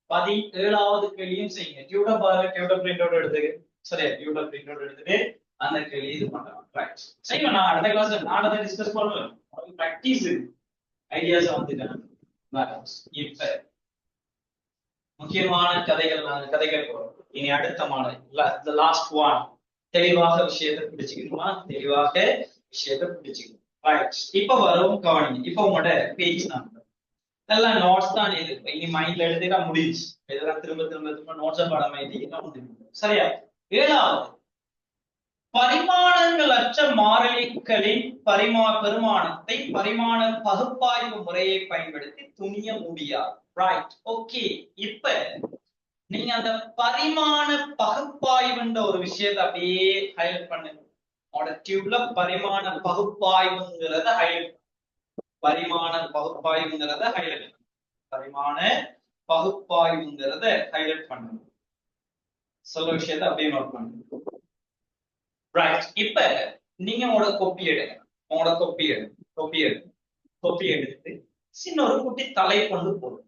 17வது கேள்வியும் செய்யுங்க. டியூட பாருங்க, டியூட பிரிண்ட் அவுட் எடுத்துக்கு. சரியா? டியூட பிரிண்ட் அவுட் எடுத்துட்டு அந்த கேள்வி இது பண்ணலாம். ரைட், செய்யுங்க. நான் அடுத்த கிளாஸ்ல நான் அதை டிஸ்கஸ் பண்ணுவேன். பிராக்டிஸ் ஐடியாஸ் வந்துட்டேன். இப்ப முக்கியமான கதைகள் நாங்க கதைகள் போறோம். இனி அடுத்த மாடல் லாஸ்ட் ஒன். தெளிவாக விஷயத்தை பிடிச்சுக்கணுமா? தெளிவாக விஷயத்தை பிடிச்சுக்கணும். ரைட், இப்ப வரும் கவனிங்க. இப்ப உங்களோட பேஜ் நம்பர் எல்லாம் நோட்ஸ் தான் இது. இனி மைண்ட்ல எழுதினா முடிஞ்சு. இதெல்லாம் திரும்ப திரும்ப திரும்ப நோட்ஸை படம் எழுதினா முடிஞ்சு. சரியா? 7வது, பரிமாணங்கள் அற்ற மாறிலிகளின் பெருமானத்தை பரிமாண பகுப்பாய்வு முறையை பயன்படுத்தி துணிய முடியாது. Right, okay. இப்ப நீங்க அந்த பரிமாண பகுப்பாய்வுன்ற ஒரு விஷயத்தை அப்படியே ஹைலைட் பண்ணுங்க. உங்களோட டியூப்ல பரிமாண பகுப்பாய்வுங்கிறத ஹைலைட், பரிமாண பகுப்பாய்வுங்கிறத ஹைலைட், பரிமாண பகுப்பாய்வுங்கிறத ஹைலைட் பண்ணுங்க. சொல்ல விஷயத்தை அப்படியே நோட் பண்ணுங்க. ரைட், இப்ப நீங்க உங்களோட கொப்பி எடுங்க. உங்களோட கொப்பி எடுத்து சின்ன ஒரு குட்டி தலை கொண்டு போடும்.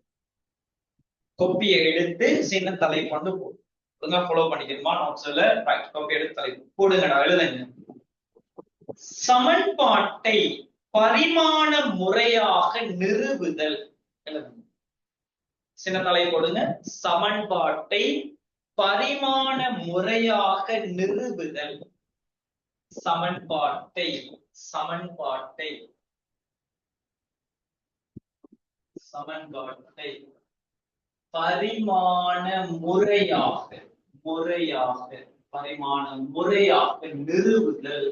கொப்பியை எடுத்து சின்ன தலை கொண்டு போடும். ஒழுங்கா ஃபாலோ பண்ணிக்கணுமா நோட்ஸ்ல? ரைட், கொப்பி எடுத்து தலை போடுங்கடா, எழுதுங்க. சமன்பாட்டை பரிமாண முறையாக நிறுவுதல். எழுதுங்க. சின்ன தலை போடுங்க. சமன்பாட்டை பரிமாண முறையாக நிறுவுதல். சமன்பாட்டை சமன்பாட்டை சமன்பாட்டை பரிமாண முறையாக பரிமாண முறையாக நிறுவுதல்.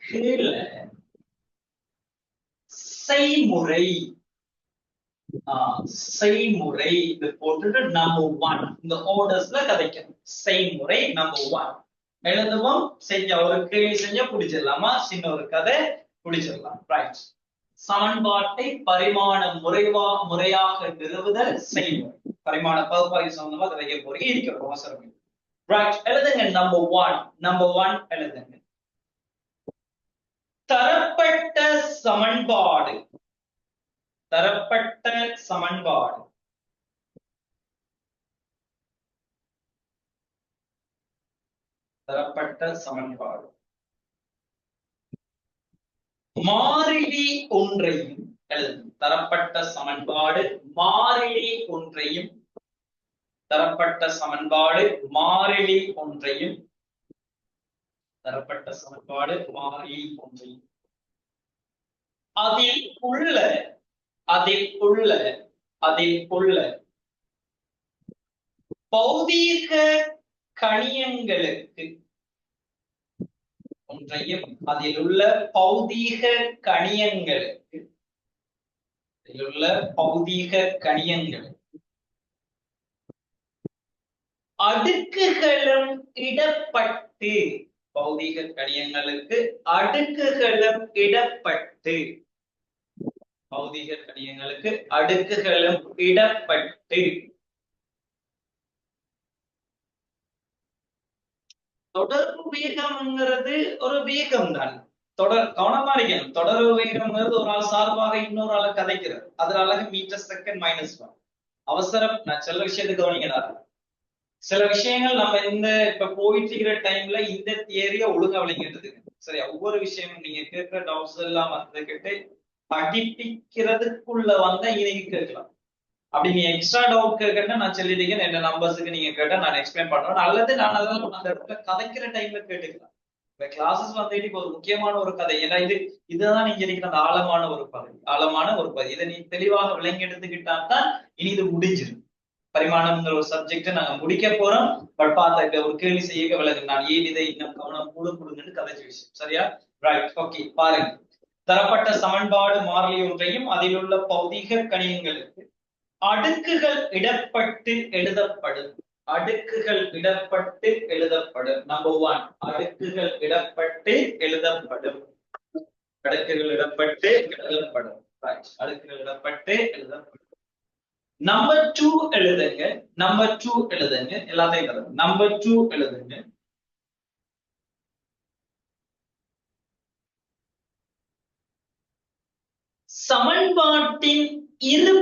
கீழே செய்முறை இது போட்டுட்டு நம்பர் 1 இந்த ஆர்டர்ஸ்ல கதைக்கணும். செய்முறை நம்பர் 1 எழுதுவோம். செஞ்ச ஒரு கேள்வி செஞ்சா பிடிச்சிடலாமா? சின்ன ஒரு கதை பிடிச்சிடலாம். ரைட், சமன்பாட்டை பரிமாண முறையாக நிறுவுதல் செய்முறை. பரிமாண பகுப்பாய்வு சம்பந்தமா கதைக்க போறீங்க. இருக்கிற அவசரம். ரைட், எழுதுங்க. நம்பர் 1 எழுதுங்க. தரப்பட்ட சமன்பாடு மாறிலி ஒன்றையும் எழுதுங்க. தரப்பட்ட சமன்பாடு மாறிலி ஒன்றையும் அதில் உள்ள பௌதீக கணியங்களுக்கு ஒன்றையும் அதில் உள்ள பௌதீக கணியங்களுக்கு அடுக்குகளும் இடப்பட்டு பௌதீக கணியங்களுக்கு அடுக்குகளும் இடப்பட்டு தொடர்பு வேகம்ங்கிறது ஒரு வேகம் தான். கவனமா இருக்கணும். தொடர்பு வேகம்ங்கிறது ஒரு ஆள் சார்பாக இன்னொரு ஆளை கதைக்கிறது. அதனால மீட்டர் செகண்ட் -1 அவசரம். நான் சில விஷயத்துக்கு கவனிக்கிறாரு. சில விஷயங்கள் நம்ம இப்ப போயிட்டு இருக்கிற டைம்ல இந்த தியரிய ஒழுங்கா விளங்கிட்டு சரியா. ஒவ்வொரு விஷயமும் நீங்க கேட்கிற டவுட்ஸ் எல்லாம் கேட்டு படிப்பிக்கிறதுக்குள்ள வந்தா இன்னைக்கு கேட்கலாம். அப்படி நீ எக்ஸ்ட்ரா டவுட் கேட்கறேன்னா நான் சொல்லிட்டீங்க என்ன நம்பர்ஸுக்கு நீங்க கேட்டா நான் எக்ஸ்பிளைன் பண்ணுவேன். அல்லது நான் அதெல்லாம் அந்த இடத்துல கதைக்கிற டைம்ல கேட்டுக்கலாம். இப்ப கிளாஸஸ் வந்துட்டு இப்போ ஒரு முக்கியமான ஒரு கதை. ஏன்னா இதுதான் நீங்க இருக்கிற அந்த ஆழமான ஒரு பகுதி. இதை நீ தெளிவாக விளங்கி எடுத்துக்கிட்டா தான் இனி இது முடிஞ்சிடும். பரிமாணம்ங்கிற ஒரு சப்ஜெக்ட் நாங்க முடிக்க போறோம். பட் பார்த்தா ஒரு கேள்வி செய்ய விளக்கு நான் ஏன் இதை இன்னும் கவனம் கொடுங்கன்னு கதைச்ச விஷயம். சரியா? ரைட். ஓகே, பாருங்க. தரப்பட்ட சமன்பாடு மாறிலி ஒன்றையும் அதில் உள்ள பௌதீக கணியங்களுக்கு அடுக்குகள் இடப்பட்டு எழுதப்படும். நம்பர் 1, அடுக்குகள் இடப்பட்டு எழுதப்படும். நம்பர் 2 எழுதுங்க. எல்லாத்தையும் நம்பர் 2 எழுதுங்க. சமன்பாட்டின் இரு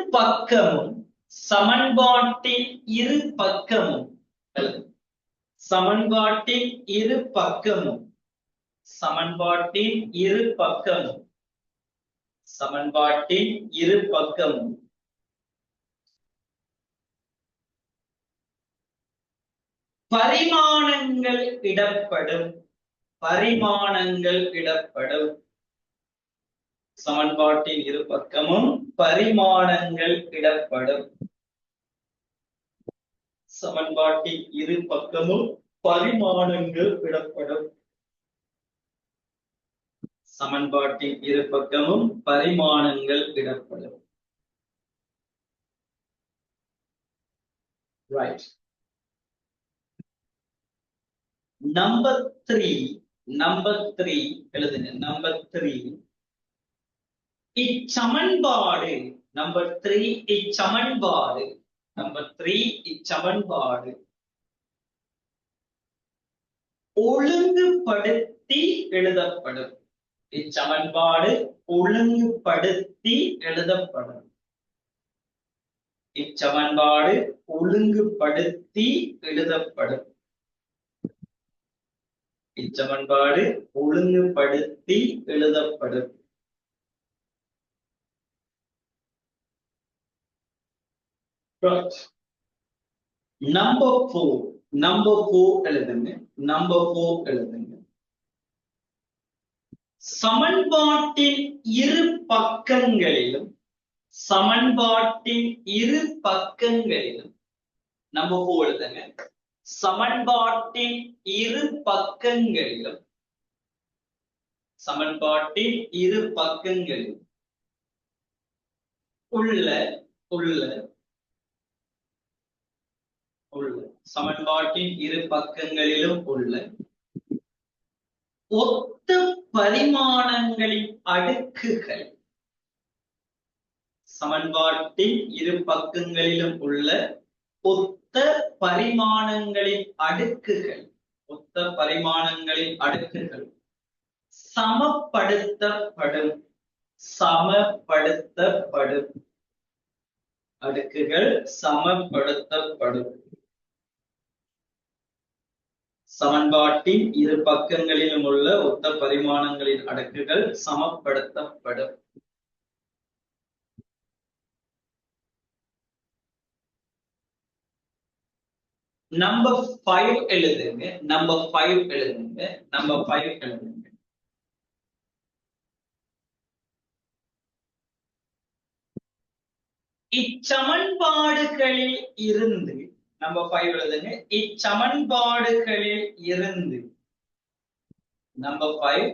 பக்கமும் பரிமாணங்கள் இடப்படும். சமன்பாட்டின் இரு பக்கமும் பரிமாணங்கள் இடப்படும். Right. நம்பர் 3 எழுதுங்க. நம்பர் 3 இச்சமன்பாடு ஒழுங்குபடுத்தி எழுதப்படும். நம்பர் 4 எழுதுங்க. சமன்பாட்டின் இரு பக்கங்களிலும் நம்பர் 4 எழுதுங்க. சமன்பாட்டின் இரு பக்கங்களிலும் உள்ள ஒத்த பரிமாணங்களின் அடுக்குகள். சமப்படுத்தப்படும். சமன்பாட்டின் இரு பக்கங்களிலும் உள்ள ஒத்த பரிமாணங்களின் அடுக்குகள் சமப்படுத்தப்படும். நம்பர் 5 எழுதுங்க. இச்சமன்பாடுகளில் இருந்து நம்பர் 5 எழுதுங்க. இச்சமன்பாடுகளில் இருந்து நம்பர் 5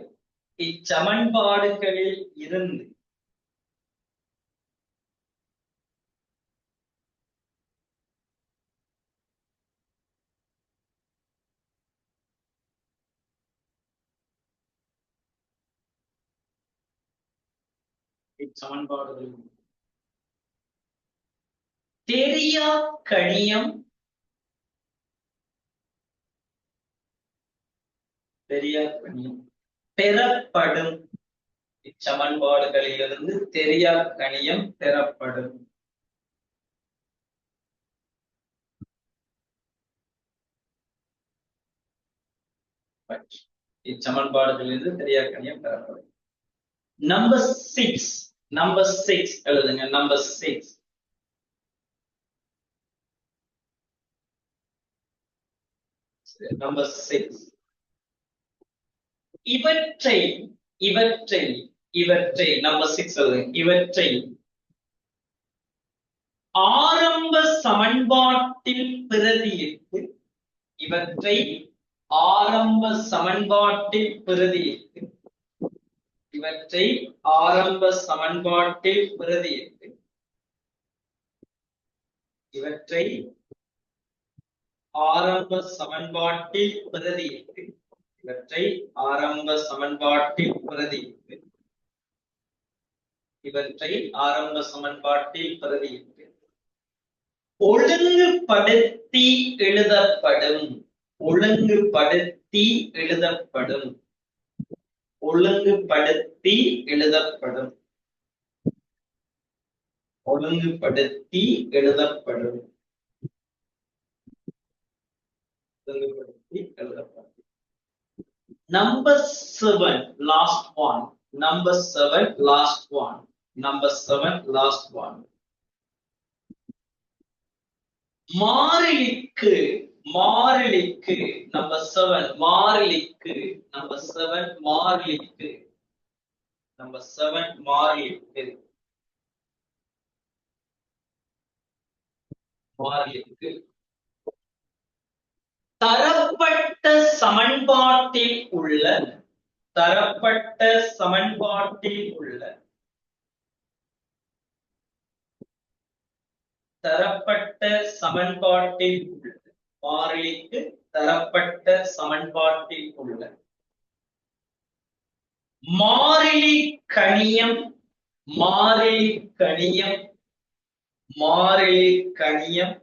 இச்சமன்பாடுகளில் இருந்து இச்சமன்பாடுகளில் தெரியா கணியம் பெறப்படும். இச்சமன்பாடுகளிலிருந்து தெரியா கணியம் பெறப்படும். இச்சமன்பாடுகளிலிருந்து தெரியா கணியம் பெறப்படும். நம்பர் 6 எழுதுங்க. நம்பர் 6 நம்பர் 6 இவற்றை நம்பர் 6 எழுதுங்க. இவற்றை ஆரம்ப சமன்பாட்டில் பிரதியிட்டு இவற்றை ஆரம்ப சமன்பாட்டில் பிரதியிட்டு இவற்றை ஆரம்ப சமன்பாட்டில் பிரதியிட்டு இவற்றை ஆரம்ப சமன்பாட்டில் பிரதியிட்டு இவற்றை ஆரம்ப சமன்பாட்டில் பிரதியிட்டு இவற்றை ஆரம்ப சமன்பாட்டில் பிரதியிட்டு ஒழுங்குபடுத்தி எழுதப்படும். ஒழுங்குபடுத்தி எழுதப்படும். ஒழுங்குபடுத்தி எழுதப்படும். ஒழுங்குபடுத்தி எழுதப்படும். ஒழுங்குபடுத்தி எழுதப்படும். Number 7 last one. Number 7 last one. Number 7 last one. மாறிலிக்கு மாறிலிக்கு நம்பர் 7 மாறிலிக்கு நம்பர் 7 மாறிலிக்கு நம்பர் 7 மாறிலிக்கு மாறிலிக்கு தரப்பட்ட சமன்பாட்டில் உள்ள தரப்பட்ட சமன்பாட்டில் உள்ள தரப்பட்ட சமன்பாட்டில் உள்ள மாறிலிக்கு தரப்பட்ட சமன்பாட்டில் உள்ள மாறிலி கணியம் மாறிலி கணியம் மாறிலி கணியம்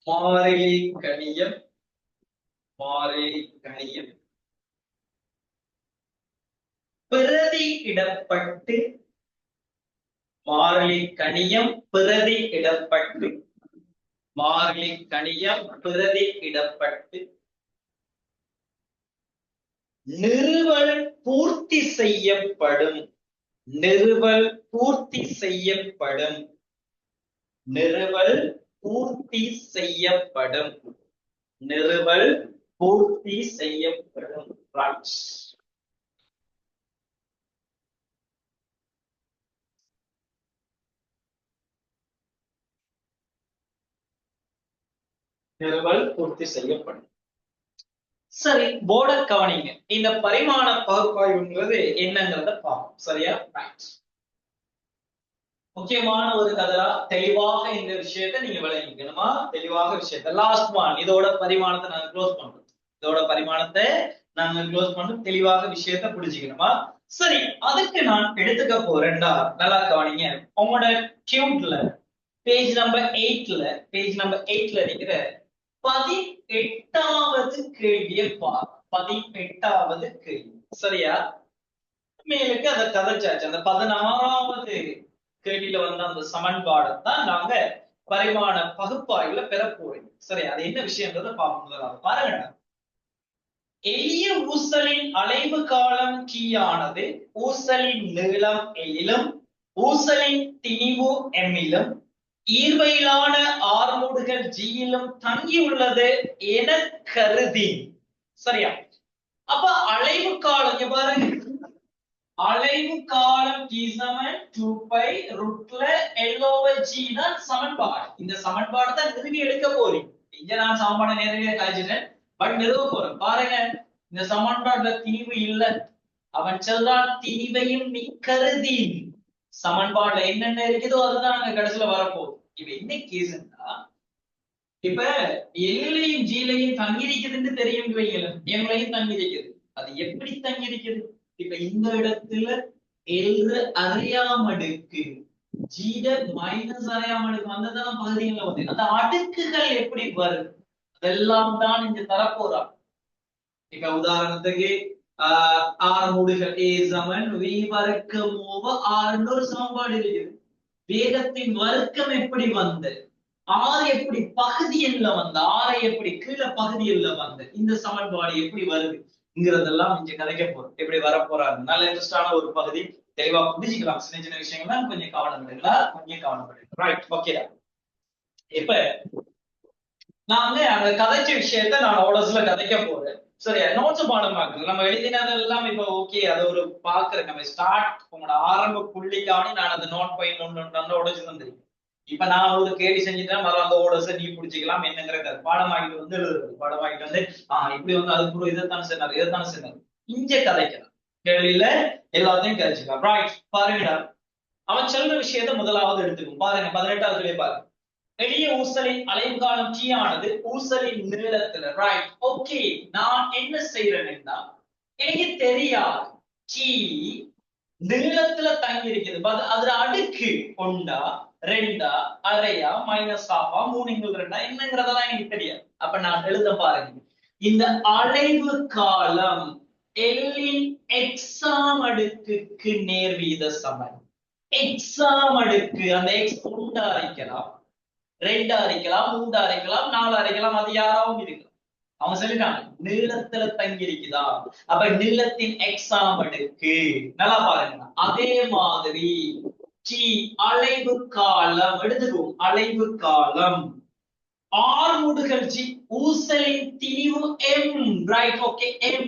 மாறிலி கணியம் மாறிலி கணியம் பிரதியிடப்பட்டு மாறிலி கணியம் பிரதியிடப்பட்டு மாறிலி கணியம் பிரதியிடப்பட்டு நிறுவல் பூர்த்தி செய்யப்படும். நிறுவல் பூர்த்தி செய்யப்படும். நிறுவல் பூர்த்தி செய்யப்படும். நிறுவல் பூர்த்தி செய்யப்படும். Right. நிறுவல் பூர்த்தி செய்யப்படும். சரி, போர்ட கவனிங்க. இந்த பரிமாண பகுப்பாய்வுங்கிறது என்னங்கிறத பார்ப்போம். சரியா? முக்கியமான ஒரு கதரா தெளிவாக இந்த விஷயத்தை நீங்க விளங்கிக்கணுமா? தெளிவாக விஷயத்தை லாஸ்ட் ஒன். இதோட பரிமாணத்தை நாங்க க்ளோஸ் பண்றோம். இதோட பரிமாணத்தை நாங்க க்ளோஸ் பண்றோம். தெளிவாக விஷயத்தை புரிஞ்சுக்கணுமா? சரி, அதுக்கு நான் எடுத்துக்க போறேன்டா. நல்லா கவனிங்க. உங்களோட டியூட்ல பேஜ் நம்பர் 8ல இருக்கிற 18வது கேள்வியை பார். 18வது கேள்வி. சரியா? மேலுக்கு அதை கதைச்சாச்சு. அந்த 16வது கேள்வியில வந்த அந்த சமன்பாடு தான் நாங்க பரிமாண பகுப்பாய்வுல பெற போறோம். சரி, அது என்ன விஷயம்ன்றத பார்ப்போம். பாருங்க, எளிய ஊசலின் அலைவு காலம் T ஆனது ஊசலின் நீளம் L-லும் ஊசலின் திணிவு M-லும் ஈர்வையிலான ஆர்மூடுகள் G-லும் தங்கியுள்ளது என கருதி. சரியா? அப்ப அலைவு காலம் பாருங்க, அலைவு காலம் T சமன் 2π ரூட்ல L/G தான் சமன்பாடு. இந்த சமன்பாடு தான் நிறுவி எடுக்க போறீங்க. இங்க நான் சமன்பாடு நேரடியாக காய்ச்சிட்டேன், பட் நிறுவ போறேன். பாருங்க, இந்த சமன்பாடுல திணிவு இல்ல. அவன் சொல்றான் திணிவையும் நீ கருதி. சமன்பாடுல என்னென்ன இருக்குதோ அதுதான் அங்க கடைசியில வரப்போகுது. இப்ப என்ன கேஸ்ன்னா, இப்ப எல்லையும் ஜீலையும் தங்கியிருக்குதுன்னு தெரியும் வைங்கள, எங்களையும் தங்கியிருக்குது. அது எப்படி தங்கியிருக்குது? இப்ப இந்த இடத்துல எல்று அறியாமடுக்கு ஜீட மைனஸ் அறியாமடுக்கு வந்ததெல்லாம் பகுதிகளில் வந்து அந்த அடுக்குகள் எப்படி வரும், அதெல்லாம் தான் இங்க தரப்போறான். இப்ப உதாரணத்துக்கு ஆறு மூடுகள் ஏ சமன் வி வர்க்கம் ஓவர் ஆறுன்னு ஒரு சமன்பாடு இருக்குது. வேகத்தின் வர்க்கம் எப்படி வந்து, ஆறு எப்படி பகுதி எல்ல வந்து, ஆறை எப்படி கீழே பகுதி எல்ல வந்து, இந்த சமன்பாடு எப்படி வருதுங்கிறதெல்லாம் இங்க கதைக்க போறோம். எப்படி வரப்போறாரு நல்ல இன்ட்ரெஸ்டான ஒரு பகுதி. தெளிவா புரிஞ்சுக்கலாம். சின்ன சின்ன விஷயங்கள்லாம் கொஞ்சம் கவனம் பண்ணுங்களா, கொஞ்சம் கவனம் பண்ணுங்க. Right, okay. இப்ப நான் வந்து அந்த கதைச்ச விஷயத்த நான் ஓடஸ்ல கதைக்க போறேன். சரியா? நோட்ஸ் பாடமாக்குது நம்ம எழுதினதெல்லாம் இப்ப ஓகே, அது ஒரு பாக்குறேன். நம்ம ஸ்டார்ட் உங்களோட ஆரம்ப புள்ளிக்காணி நான் அந்த நோட் பாயிண்ட் ஒன்று உடச்சு தந்திருக்கேன். இப்ப நான் ஒரு கேள்வி செஞ்சுட்டேன், மறு அந்த ஓடஸை நீ பிடிச்சிக்கலாம் என்னங்கிற பாடமாக்கிட்டு வந்து எழுதுறது. பாடமாக்கிட்டு வந்து இப்படி வந்து அதுக்கு இதைத்தான் சொன்னார், இதைத்தான் சொன்னார். இங்க கதைக்கலாம். கேள்வியில எல்லாத்தையும் கதைச்சுக்கலாம். ரைட், பாருங்கடா. அவன் சொல்ற விஷயத்த முதலாவது எடுத்துக்கும். பாருங்க 18வது பாருங்க. எளிய ஊசலின் அலைவுகாலம் T ஆனது ஊசலின் நீளத்துல. Right, okay. நான் என்ன செய்யறேன்னா, எனக்கு தெரியாது T நீளத்துல தங்கி இருக்குது. அதுல அடுக்கு ஒண்டா ரெண்டா அரையா மைனஸ் ஆஃபா மூணுங்கள் ரெண்டா என்னங்கிறதெல்லாம் எனக்கு தெரியாது. அப்ப நான் எழுத பாருங்க. இந்த அலைவு காலம் எல்லின் எக்ஸாம் அடுக்குக்கு நேர்வீத சமன். எக்ஸாம் அடுக்கு அந்த எக்ஸ் ஒண்டா அரைக்கலாம், ரெண்டா அரைக்கலாம், மூண்டா அரைக்கலாம், நாலு அரைக்கலாம், அது யாராவும் இருக்கலாம். அவன் சொல்லிட்டாங்க நீளத்துல தங்கி இருக்குதா, அப்ப நீளத்தின் எக்ஸாம் அடுக்கு. நல்லா பாருங்க. அதே மாதிரி T அலைவு காலம் எடுத்துக்கும். அலைவு காலம் ஆறுமுடுகள் G ஊசலின் திணிவு M. Right, okay. M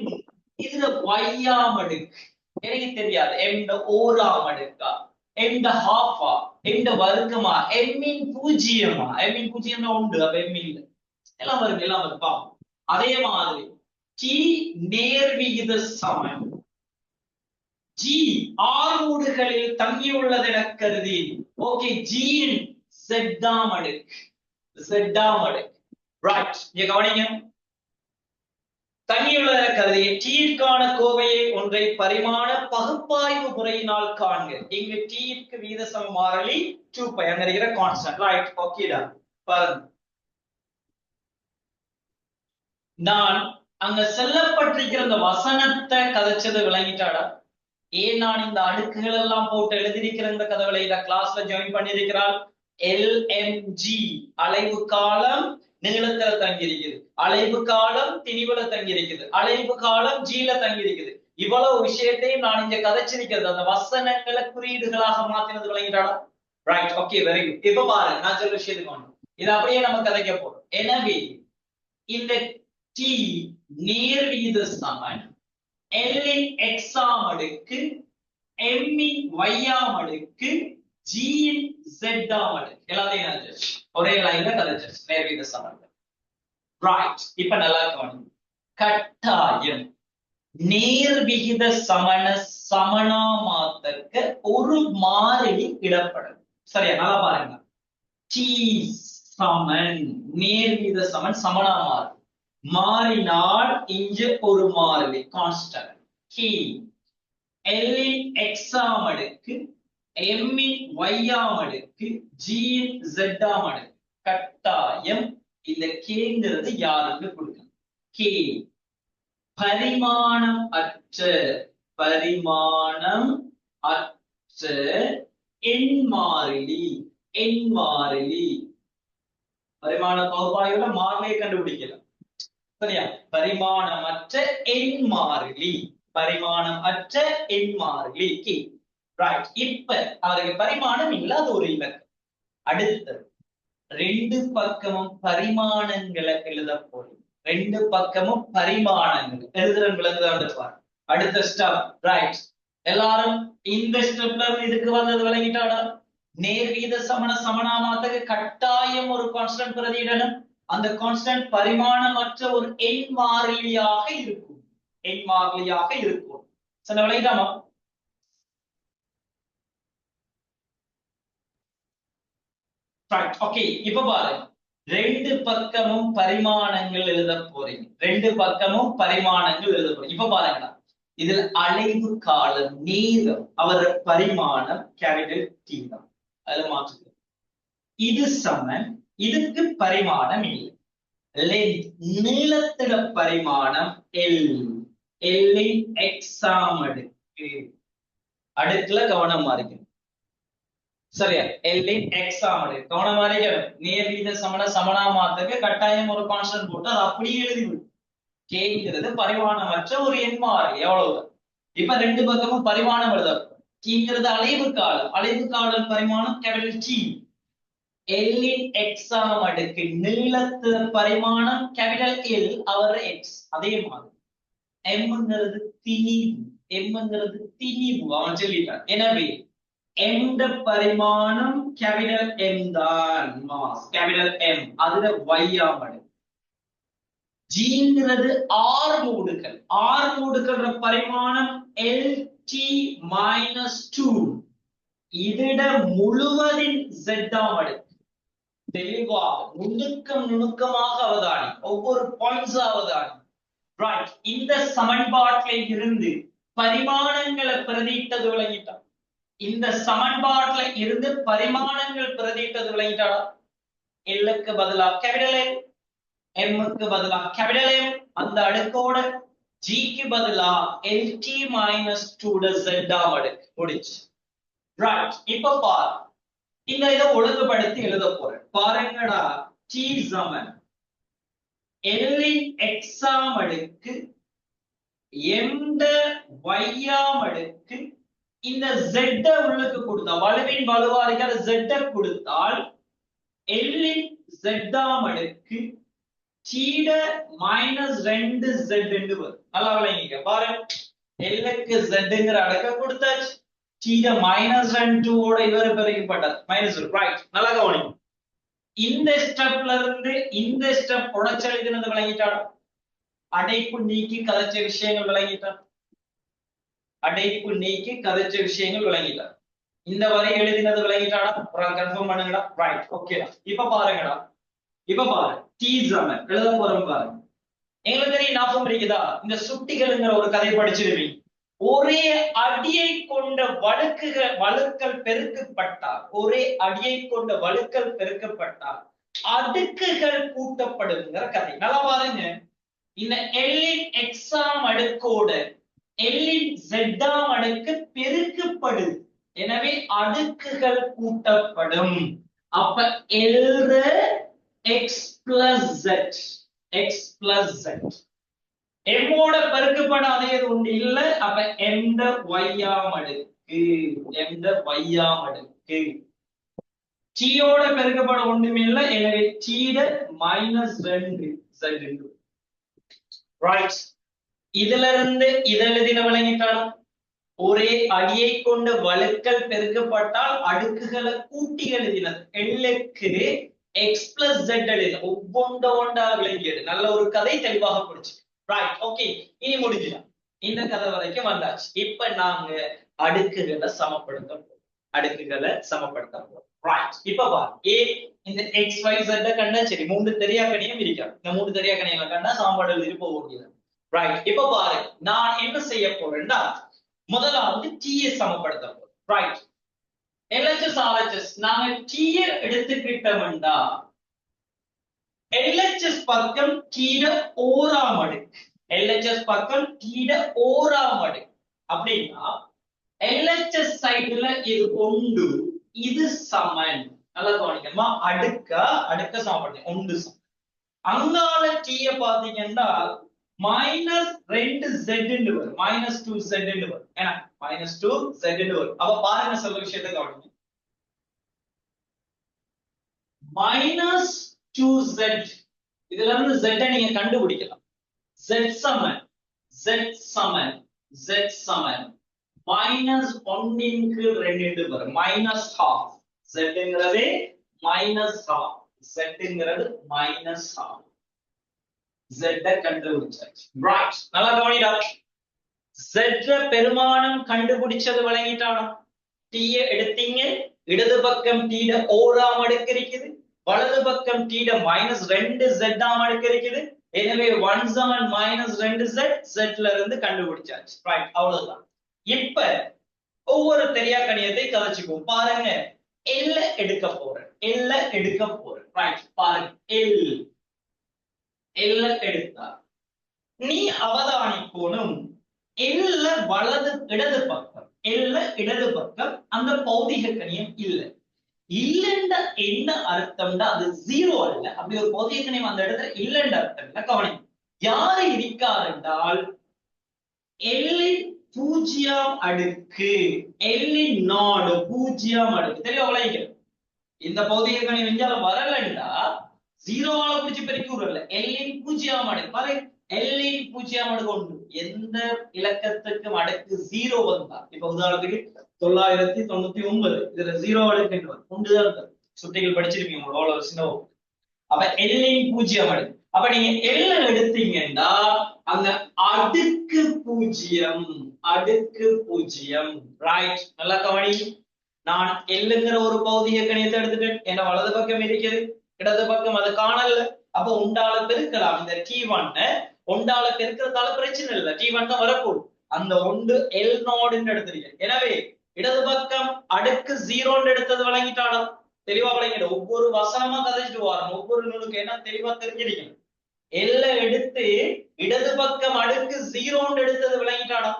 இதுல வையாம் அடுக்கு எனக்கு தெரியாது. M ஓராம் அடுக்கா, M ஹாஃபா, M வர்க்கமா, M இன் பூஜ்ஜியமா, M இன் பூஜ்ஜியம் உண்டு, அப்ப M இல்ல. எல்லாம் வரும், எல்லாம் வருப்பா. அதே மாதிரி T நேர்விகித சமன் G ஆறுமுடுகளில் தங்கியுள்ளது என கருதி. ஓகே, G இன் செட்டாம் அடுக்கு, செட்டாம் அடுக்கு. ரைட், இங்க கவனிங்க. தங்கியுள்ள கருதிய T-க்கான கோவையை ஒன்றை பரிமாண பகுப்பாய்வு முறையினால் காண்க. இங்கு T-க்கு வீத சம மாறிலி 2π அங்க இருக்கிற கான்ஸ்டன்ட். ரைட், ஓகேடா. பாருங்க, நான் அங்க செல்லப்பட்டிருக்கிற அந்த வசனத்தை கதைச்சது விளங்கிட்டாடா. ஏன் நான் இந்த அடுக்குகள் எல்லாம் போட்டு எழுதியிருக்கிற இந்த கதவுகளை கிளாஸ்ல ஜாயின் பண்ணியிருக்கிறாள். LMG அலைவு காலம் நீளத்துல தங்கி இருக்குது, அலைவு காலம் திணிவுல தங்கி இருக்குது, அலைவு காலம் ஜீல தங்கி இருக்குது. இவ்வளவு விஷயத்தையும் நான் இங்க கதைச்சிருக்கிறது அந்த வசனங்களை குறியீடுகளாக மாத்தினது விளங்கிட்டாடா. Right, okay, very good. இப்ப பாரு, நான் சொல்ற விஷயத்துக்கு ஒண்ணு இது அப்படியே நம்ம கதைக்க போறோம். எனவே இந்த T நேர்வீத சமன் L இன் எக்ஸாம் அடுக்கு, M இன் வையாம் அடுக்கு, G இன் ஜெட்டாம் அடுக்கு. எல்லாத்தையும் ஒரே லைன்ல கதைச்சு நேர்வீத சமன். ரைட், இப்ப நல்லா கவனிங்க. கட்டாயம் நேர்விகித சமண சமனா மாத்தக்க ஒரு மாறிலி இடப்படும். சரியா? நல்லா பாருங்க. T சமன் நேர்விகித சமன் சமனா மாறி மாறினால் இங்க ஒரு மாறிலி கான்ஸ்டன்ட் K. L இன் எக்ஸாம் அடுக்கு, M இன் வையாம் அடுக்கு, G இன் ஜெட்டாம் அடுக்கு. கட்டாயம் இந்த கேங்கிறது யாருக்கு கொடுக்கணும்? K பரிமாணம் அற்ற, பரிமாணம் அற்ற எண் மாறிலி, எண் மாறிலி. பரிமாண பகுப்பாய்வுல மாறிலியை கண்டுபிடிக்கலாம். சரியா? பரிமாணமற்ற எண் மாறிலி, பரிமாணம் அற்ற எண் மாறிலி K. ரைட், இப்ப அவருக்கு பரிமாணம் இல்லாத ஒரு இலக்கம். அடுத்தது ரெண்டு பக்கமும் பரிமாணங்களை எழுத போறோம். ரெண்டு பக்கமும் பரிமாணங்கள் எழுதுற விளங்குதான். அடுத்த ஸ்டெப். ரைட், எல்லாரும் இந்த ஸ்டெப்ல இதுக்கு வந்தது விளங்கிட்டாடா. நேர்வீத சமண சமனாமாத்துக்கு கட்டாயம் ஒரு கான்ஸ்டன்ட் பிரதியிடணும். அந்த கான்ஸ்டன்ட் பரிமாணமற்ற ஒரு எண் மாறிலியாக இருக்கும். எண்மாறிலியாக இருக்கும். சொன்ன விளையாடாமா? ஓகே, இப்ப பாருங்க, ரெண்டு பக்கமும் பரிமாணங்கள் எழுத போறீங்க. ரெண்டு பக்கமும் பரிமாணங்கள் எழுத போறீங்க. இப்ப பாருங்களா, இதில் அலைவு காலம், நேரம், அவர் பரிமாணம் கேபிட்டல் டி தான். அதுல மாற்று. இது சமன், இதுக்கு பரிமாணம் இல்லை. லென்த், நீளத்தில பரிமாணம் எல். எல்லின் எக்ஸாம் அடுக்கு. அடுக்குல கவனமா இருக்கு. சரியா? எல்லின் எக்ஸாம் அடுக்கு கவனமா இருக்கணும். நேர் வீத சமண சமனா மாத்துக்கு கட்டாயம் ஒரு கான்ஸ்டன்ட் போட்டு அது அப்படியே எழுதிவிடும். கேங்கிறது பரிமாணமற்ற ஒரு எண்மாறு, எவ்வளவு. இப்ப ரெண்டு பக்கமும் பரிமாணம் எழுத. கீங்கிறது அலைவு காலம், அலைவு காலம் பரிமாணம் கேபிட்டல் டி. எல்லின் எக்ஸாம் அடுக்கு நீளத்து பரிமாணம் கேபிட்டல் எல், அவர் எக்ஸ். அதே மாதிரி எம்ங்கிறது திணிவு, எம்ங்கிறது திணிவு அவன் சொல்லிட்டான். எனவே எந்த பரிமாணம் கேபிட்டல் எம் தான் மாஸ், கேபிட்டல் எம். அதுல வையாம் அடுக்கு. ஜிங்கிறது ஆர் மூடுகள், ஆர் மூடுகிற பரிமாணம் எல் டி மைனஸ் 2. இதிட முழுவதின் ஜெட்டாம் அடுக்கு. தெளிவாக நுணுக்கமாக அவதானி, ஒவ்வொரு பாயிண்ட்ஸ் அவதானி. ரைட், இந்த சமன்பாட்டில் இருந்து பரிமாணங்களை பிரதியிட்டது விளங்கிட்டான். இந்த சமன்பாட்டில இருந்து பரிமாணங்கள் பிரதியிட்டது விளங்கிட்டாடா. எல்லுக்கு பதிலா கேபிட்டல் எல், எம்முக்கு பதிலா கேபிட்டல் எம், அந்த அடுக்கோட ஜிக்கு பதிலா எல்டி மைனஸ் 2 ஜெட்டாம் அடுக்கு முடிச்சு. ரைட், இப்ப பாரு, இந்த இதை ஒழுங்குபடுத்தி எழுத போறேன். பாருங்கடா, டி சமன் எல்லின் எக்ஸாம் அடுக்கு எந்த வையாம் அடுக்கு. இந்த ஜெட்ட உள்ளுக்கு கொடுத்தா, வலுவின் வலுவா இருக்கிற ஜெட்ட கொடுத்தால் எல்லின் ஜெட்டாம் அடுக்கு சீட மைனஸ் 2 ஜெட் என்று வரும். நல்லா விளங்கிங்க. பாருங்க, எல்லுக்கு ஜெட்ங்கிற அடுக்க கொடுத்தாச்சு. சீட மைனஸ் 2 ஓட இவர் பெருக்கப்பட்டது மைனஸ். ரைட், நல்லா கவனிங்க. இந்த ஸ்டெப்ல இருந்து இந்த ஸ்டெப் உடச்செழுதினது விளங்கிட்டாலும் அடைப்பு நீக்கி கதைச்ச விஷயங்கள் விளங்கிட்டான். அடைப்பு நீக்கி கதைச்ச விஷயங்கள் விளங்கிட்டான். இந்த வரை எழுதினது விளங்கிட்டாடா. கன்ஃபார்ம் பண்ணுங்கடா. ரைட், ஓகேடா. இப்ப பாருங்கடா, இப்ப பாரு, டி சமன் எழுத போறோம். பாருங்க, எங்களுக்கு தெரியும் ஞாபகம் இருக்குதா, இந்த சுட்டிகள்ங்கிற ஒரு கதை படிச்சிருவீங்க. ஒரே அடியை கொண்ட வழுக்கள் பெருக்கப்பட்டால், ஒரே அடியை கொண்ட வழுக்கள் பெருக்கப்பட்டால் அடுக்குகள் கூட்டப்படுங்கிற கதை. நல்லா பாருங்க, இந்த எல்லின் எக்ஸாம் அடுக்கோட எல்லின் ஜெட்டாம் அடுக்கு பெருக்கப்படுது. எனவே அடுக்குகள் கூட்டப்படும். அப்ப L X plus Z, X plus Z. எம்மோட பெருக்கப்படாதது ஒன்று இல்ல. அப்ப எந்த வையாம் அடுக்கு, எந்த வையாம் அடுக்கு. சீயோட பெருக்கப்பட ஒண்ணுமே இல்லை. எனவே சீட மைனஸ் 2 ஜெட். ரைட், இதுல இருந்து இதை எழுதின விளங்கிட்டாலும் ஒரே அடியை கொண்டு வழுக்கள் பெருக்கப்பட்டால் அடுக்குகளை கூட்டி எழுதினது. எல்லுக்கு எக்ஸ் பிளஸ் ஜெட் எழுதின ஒவ்வொண்டா விளங்கியது. நல்ல ஒரு கதை தெளிவாக புரிச்சு. ரைட், ஓகே, இனி முடிஞ்சிடும். இந்த கதை வரைக்கும் வந்தாச்சு. இப்ப நாங்க அடுக்குகளை சமப்படுத்த போறோம். அடுக்குகளை சமப்படுத்த போறோம். ரைட், இப்ப பாரு, ஏ இந்த எக்ஸ் ஒய் ஜெட் கண்டா சரி, 3 தெரியாக்கணையும் இருக்காது. இந்த 3 தெரியாக்கணைகளை கண்டா சாம்பாடு எழுதி போக முடியாது. ரைட், இப்ப பாரு, நான் என்ன செய்ய போறேன்னா முதலாவது டீயை சமப்படுத்த போறோம். ரைட், எல்ஹெச்எஸ் ஆர்ஹெச்எஸ் நாங்க டீயை எடுத்துக்கிட்டோம்டா, எல்ஹெச்எஸ் பக்கம் கீழ ஓராம் அடுக்கு, எல்ஹெச்எஸ் பக்கம் கீழ ஓராம் அடுக்கு. அப்படின்னா எல்ஹெச்எஸ் சைடுல இது ஒன்று, இது சமன். நல்லா கவனிக்கணுமா, அடுக்க சமப்படுத்த ஒன்று சமன். அங்கால டீயை பாத்தீங்கன்னா மைனஸ் 2 ஜெட் வரும், மைனஸ் 2 ஜெட் வரும். ஏன்னா மைனஸ் 2 ஜெட் வரும். அப்ப பாருங்க, சொல்ற விஷயத்தை கவனிங்க. மைனஸ் 2 ஜெட், இதுல இருந்து ஜெட் நீங்க கண்டுபிடிக்கலாம். ஜெட் சமன், ஜெட் சமன், ஜெட் சமன் மைனஸ் 1 2 வரும், மைனஸ் ஹாஃப். ஜெட்ங்கிறது மைனஸ் ஹாஃப், ஜெட்ங்கிறது மைனஸ் ஹாஃப். Z கண்டுபிடிச்சாச்சு. ரைட், நல்லா கவனிடா. Z பெருமானம் கண்டுபிடிச்சது விளங்கிட்டானா? T எடுத்தீங்க, இடது பக்கம் T ஓராம் அடுக்கு இருக்குது, வலது பக்கம் T -2Z ஆம் அடுக்கு இருக்குது. எனவே 1 சமன் -2Z, Z ல இருந்து கண்டுபிடிச்சாச்சு. ரைட், அவ்வளவுதான். இப்ப ஒவ்வொரு தெரியா கணியத்தை கதைச்சுக்குவோம். பாருங்க, L எடுக்க போறேன், L எடுக்க போறேன். ரைட், பாருங்க, L எடுத்தா நீ அவதானிக்கணும், L வலது இடது பக்கம், L இடது பக்கம் அந்த பௌதிக கணியம் இல்ல. இல்லண்ட என்ன அர்த்தம்டா? அது 0 அல்ல. அப்படி ஒரு பௌதிக கணியம் அந்த இடத்துல இல்லண்ட அர்த்தம் இல்ல. கவனி, யாரு இருக்கார் என்றால் L பூஜ்ஜியம் அடுக்கு, L நாடு பூஜ்ஜியம் அடுக்கு. தெளிவா விளைவிக்கிறேன். இந்த பௌதிக கணியம் இஞ்சால வரலண்டா 0 பிடிச்சு பெருக்கி விடல. L பூஜ்ஜியம் அடுக்கு பாருங்க, L பூஜ்ஜியம் அடுக்கு ஒன்று. எந்த இலக்கத்துக்கும் அடுக்கு 0 வந்தா, இப்ப உதாரணத்துக்கு 999, இதுல 0 அடுக்கு உண்டுதான். சுட்டிகள் படிச்சிருப்பீங்க உங்களோட சின்ன. அப்ப L பூஜ்ஜியம் அடுக்கு. அப்ப நீங்க L எடுத்தீங்கன்னா அங்க அடுக்கு பூஜ்ஜியம், அடுக்கு பூஜ்ஜியம். ரைட், நல்லா கவனி. நான் Lங்கிற ஒரு பௌதிக கணியத்தை எடுத்துட்டேன். என்ன வலது பக்கம் இருக்குது, இடது பக்கம் அது காணல. அப்ப உண்டால பெருக்கலாம். இந்த T1 உண்டால பெருக்கிறதால பிரச்சனை இல்லை, T1 தான் வரக்கூடும். அந்த ஒன்று L நோடுன்னு எடுத்துறீங்க. எனவே இடது பக்கம் அடுக்கு 0 எடுத்தது விளங்கிட்டாலும் தெளிவா விளங்கிட. ஒவ்வொரு வசனமா கதைச்சிட்டு வரோம், ஒவ்வொரு நூலுக்கு என்ன தெளிவா தெரிஞ்சிருக்கணும். L எடுத்து இடது பக்கம் அடுக்கு 0 எடுத்தது விளங்கிட்டாடா?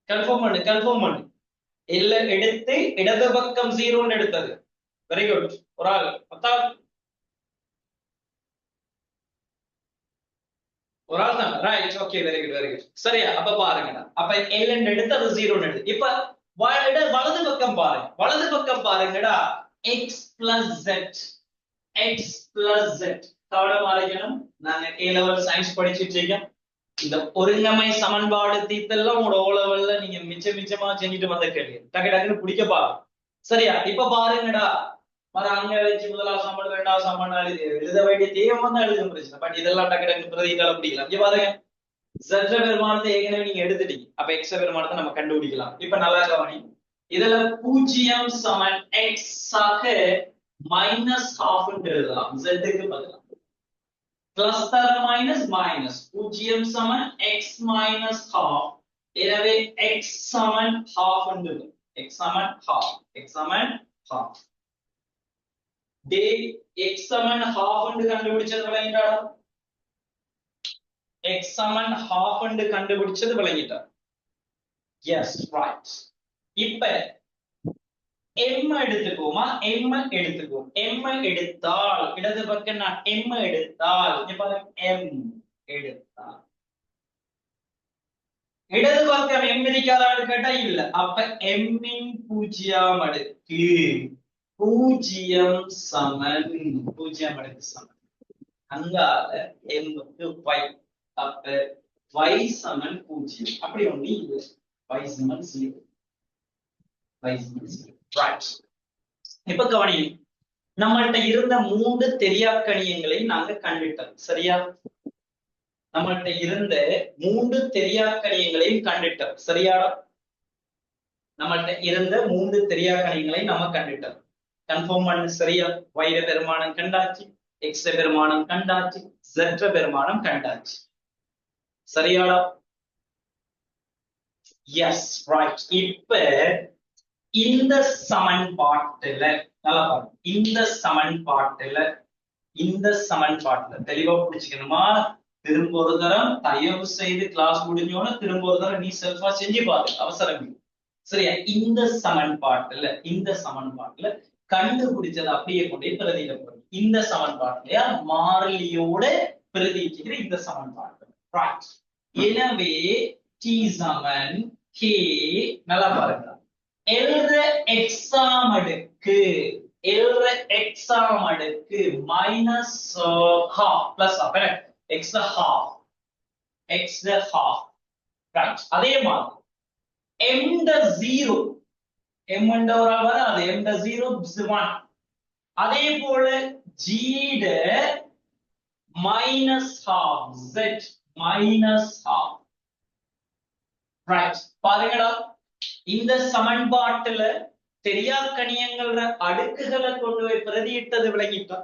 கன்ஃபார்ம் பண்ணு, கன்ஃபார்ம் பண்ணு. L எடுத்து இடது பக்கம் 0 எடுத்தது. Very good. ஒரு ஆள் ஒரு ஆள் தான். Right, okay, very good, very good. சரியா? அப்ப பாருங்கடா, அப்ப L எடுத்து அது 0 எடுத்து. இப்ப வலது பக்கம் பாருங்க, வலது பக்கம் பாருங்கடா. X plus Z, X plus Z. கவனம் அழைக்கணும். நாங்க A level சயின்ஸ் படிச்சுட்டு இருக்கோம். இந்த ஒருங்கமை சமன்பாடு தீர்த்தெல்லாம் உங்களோட O levelல நீங்க மிச்சமா செஞ்சுட்டு வந்த கேள்வி டக்கு டக்குன்னு பிடிக்க பாருங்க. சரியா? இப்ப பாருங்கடா, அங்க வச்சு முதலாவது சமன்பாடு, இரண்டாவது சமன்பாடு எழுத வேண்டிய தேவை தான் எழுத பிரச்சனை. பட் இதெல்லாம் டக்கு டக்கு பிரதிகளை பிடிக்கலாம். இங்க பாருங்க, Z பெருமானத்தை ஏற்கனவே நீங்க எடுத்துட்டீங்க. அப்ப X பெருமானத்தை நம்ம கண்டுபிடிக்கலாம். இப்ப நல்லா கவனி, இதுல 0 சமன் X ஆக -12 எழுதலாம். Z க்கு பதிலா பிளஸ் தர மைனஸ் 0 சமன் X -12. எனவே X சமன் 12 என்று, X சமன் 12, X சமன் 12. டே X சமன் 12 என்று கண்டுபிடிச்சது விளங்கிட்டாடா? X சமன் 12 என்று கண்டுபிடிச்சது விளங்கிட்டா? Yes, right. இப்ப M எடுத்துக்கோமா, M எடுத்துக்கோம். M எடுத்தால் இடது பக்கம் நான் M எடுத்தால், இங்க பாருங்க, M எடுத்தால் இடது பக்கம் M இருக்காதான்னு கேட்டா இல்ல. அப்ப M இன் பூஜ்ஜியம் அடுக்கு 0 சமன் 0 அடுக்கு சமன் அங்கால M க்கு Y. அப்ப Y சமன் 0. அப்படி ஒண்ணு இல்ல. Y சமன் 0. Y சமன் 0. ரைட். இப்ப கவனி, நம்மள்ட்ட இருந்த 3 தெரியாக்கணியங்களை நாங்க கண்டுட்டோம். சரியா? நம்மள்ட்ட இருந்த 3 தெரியாக்கணியங்களையும் கண்டுட்டோம். சரியாடா? நம்மள்ட்ட இருந்த 3 தெரியாக்கணியங்களை நம்ம கண்டுட்டோம். கன்ஃபார்ம் பண்ணு. சரியா? Y பெருமானம் கண்டாச்சு, X பெருமானம் கண்டாச்சு, Z பெருமானம் கண்டாச்சு. சரியாடா? S, right. இப்ப இந்த சமன்பாட்டுல நல்லா பாருங்க, இந்த சமன்பாட்டுல தெளிவா புடிச்சுக்கணுமா? திரும்ப ஒரு தரம் தயவு செய்து கிளாஸ் முடிஞ்சோன்னு திரும்ப ஒரு தரம் நீ செல்ஃபா செஞ்சு பாரு, அவசரம். சரியா? இந்த சமன்பாட்டுல கண்டுபிடிச்சது அப்படியே கொண்டே பிரதியிட போறோம். இந்த சமன்பாட்டுல மாறிலியோட பிரதிக்கிற இந்த சமன்பாட்டு. ரைட். எனவே T சமன் K, நல்லா பாருங்க, எழுத எக்ஸாம் அடுக்கு minus half plus X half. அதே மாதிரி M0, M வராது, M0 1. அதே போல G minus half z minus half. Right, பாருங்கடா இந்த சமன்பாட்டுல தெரியா கணியங்கள அடுக்குகளை கொண்டு போய் பிரதியிட்டது விளங்கிட்டா.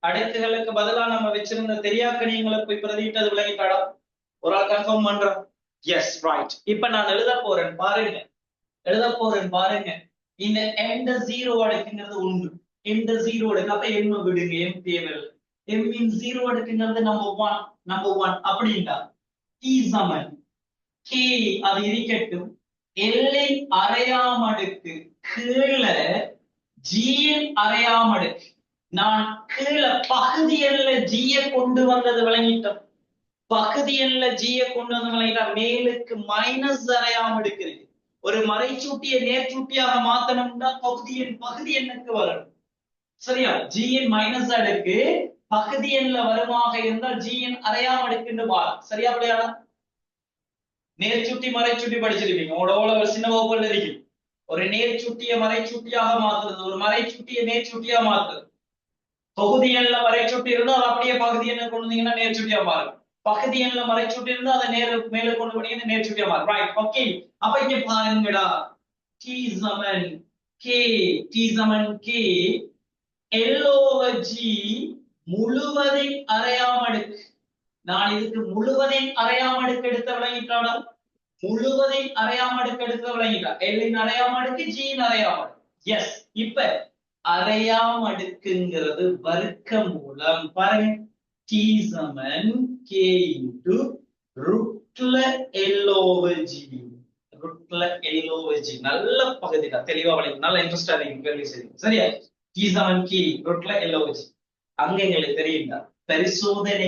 அடுக்குகளுக்கு பதிலா நம்ம வச்சிருந்த தெரியா கணியங்களை போய் பிரதியிட்டது விளங்கிட்டாடா. ஒரு ஆள் கன்ஃபார்ம் பண்றோம். S right. இப்ப நான் எழுத போறேன் பாருங்க. இந்த எந்த ஜீரோ அடுக்குங்கிறது உண்டு. எந்த ஜீரோ அடுக்கு அப்ப எம் விடுங்க, எம் தேவையில்லை. எம் இன் ஜீரோ அடுக்குங்கிறது நம்பர் ஒன் அப்படின்டா. டி சமன் கே அது இருக்கட்டும். எல்லை அரையாம் அடுக்கு கீழே ஜியின் அரையாம் அடுக்கு. நான் கீழே பகுதி எல்ல ஜிய கொண்டு வந்தது விளங்கிட்டோம். பகுதி எல்ல ஜிய கொண்டு வந்து விளங்கிட்டா. மேலுக்கு மைனஸ் அரையாம் அடுக்கு இருக்கு. ஒரு மறைச்சூட்டிய நேர்ச்சூட்டியாக மாத்தணும்னா பகுதி எண்ணுக்கு வரணும். சரியா? ஜியின் மைனஸ் அடுக்கு பகுதி எண்ல வருமாக இருந்தால் ஜியின் அரையாம் அடுக்குன்னு மாறும். சரியா பிள்ளையாடா? நேர்ச்சுட்டி மறைச்சுட்டி படிச்சிருப்பீங்க. உங்களோட சின்ன வகுப்புல இருக்கு. ஒரு நேர்ச்சுட்டிய மறைச்சுட்டியாக மாத்துறது, ஒரு மறைச்சுட்டிய நேர்ச்சுட்டியா மாத்துறது. தொகுதி எண்ல மறைச்சுட்டி இருந்தா அது அப்படியே பகுதி எண்ண கொண்டு வந்தீங்கன்னா நேர்ச்சுட்டியா மாறும். பகுதி எண்ல மறைச்சுட்டி இருந்தா அதை மேல கொண்டு போனீங்கன்னா நேர்ச்சுட்டியா மாறும். Right, okay. அப்ப இங்க பாருங்கடா, t சமன் k L over G முழுவதின் அரையாம் அடுக்கு. நான் இதுக்கு முழுவதின் அரையாம் அடுக்கு எடுத்த விளங்கிட்டாடா. முழுவதின் அரையாம் அடுக்கு எடுத்த விளங்கிட்டா. எல்லின் அரையாம் அடுக்கு, ஜியின் அரையாம் அடுக்கு. எஸ். இப்ப அரையாம் அடுக்குங்கிறது வர்க்க மூலம். பாருங்க, t சமன் k into rootல L over G. rootல L over G. நல்ல பகுதிடா, தெளிவா விளங்கி, நல்ல இன்ட்ரெஸ்டா இருக்கு கேள்வி. சரியா? t சமன் k rootல L over G. அங்க எங்களுக்கு தெரியும்டா, பரிசோதனை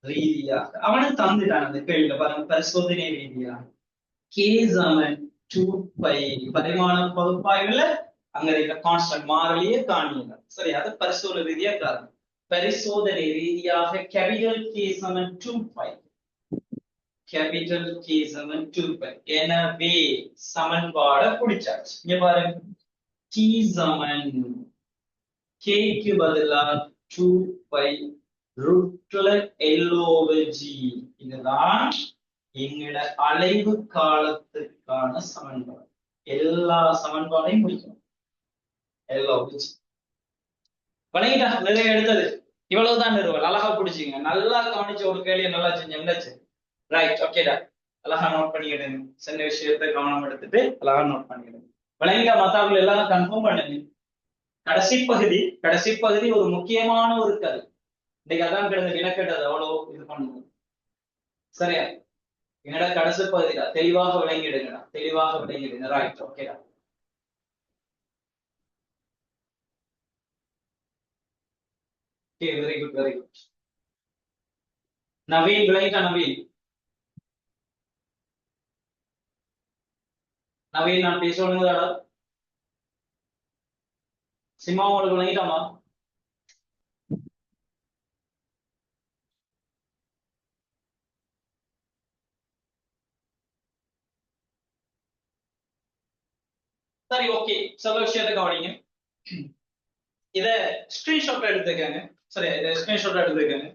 ரீதியாக அவனை தந்துட்டான் அந்த கேள்வியில. பாருங்க, பரிசோதனை ரீதியாக k சமன் 2π பரிமாண பகுப்பாய்வுல அங்க இருக்க கான்ஸ்டன்ட் மாறிலியே காணியல. சரி, அது பரிசோதனை ரீதியா காரணம். பரிசோதனை ரீதியாக கேபிட்டல் K சமன் 2π. கேபிட்டல் K சமன் 2π. எனவே சமன்பாட பிடிச்சாச்சு. இங்க பாருங்க, t சமன் k க்கு பதிலா 2π ரூட்ல L over G. இதுதான் எங்கட அலைவு காலத்துக்கான சமன்பாடு. எல்லா சமன்பாடையும் முடிக்கணும். L over G. வணங்கிட்டா, நிறைய எடுத்தது இவ்வளவுதான் நிறுவல். அழகா பிடிச்சிங்க. நல்லா கவனிச்ச ஒரு கேள்வியை நல்லா செஞ்சு. ரைட், ஓகேடா. அழகா நோட் பண்ணிக்கிடுங்க. சின்ன விஷயத்தை கவனம் எடுத்துட்டு அழகா நோட் பண்ணிக்கிடுங்க. விளங்கிட்டா? மத்தாப்புல எல்லாரும் கன்ஃபார்ம் பண்ணுங்க. கடைசி பகுதி ஒரு முக்கியமான ஒரு கதை. இன்னைக்கு அதான் கிடந்த வினக்கெட்டது அவ்வளவு இது பண்ணுங்க. சரியா? என்னடா கடைசி பகுதிடா, தெளிவாக விளங்கிடுங்க. ரைட், ஓகேடா. Okay, very good. நவீன் விளங்கிட்டா? நவீன் நான் பேசணுங்கதாடா. சிம்மா உங்களுக்கு விளங்கிட்டாமா? சரி, ஓகே. சொல்ல விஷயத்தை கவனிங்க. இத ஸ்கிரீன்ஷாட் எடுத்துக்கங்க. சரி, இத ஸ்கிரீன்ஷாட் எடுத்துக்கங்க.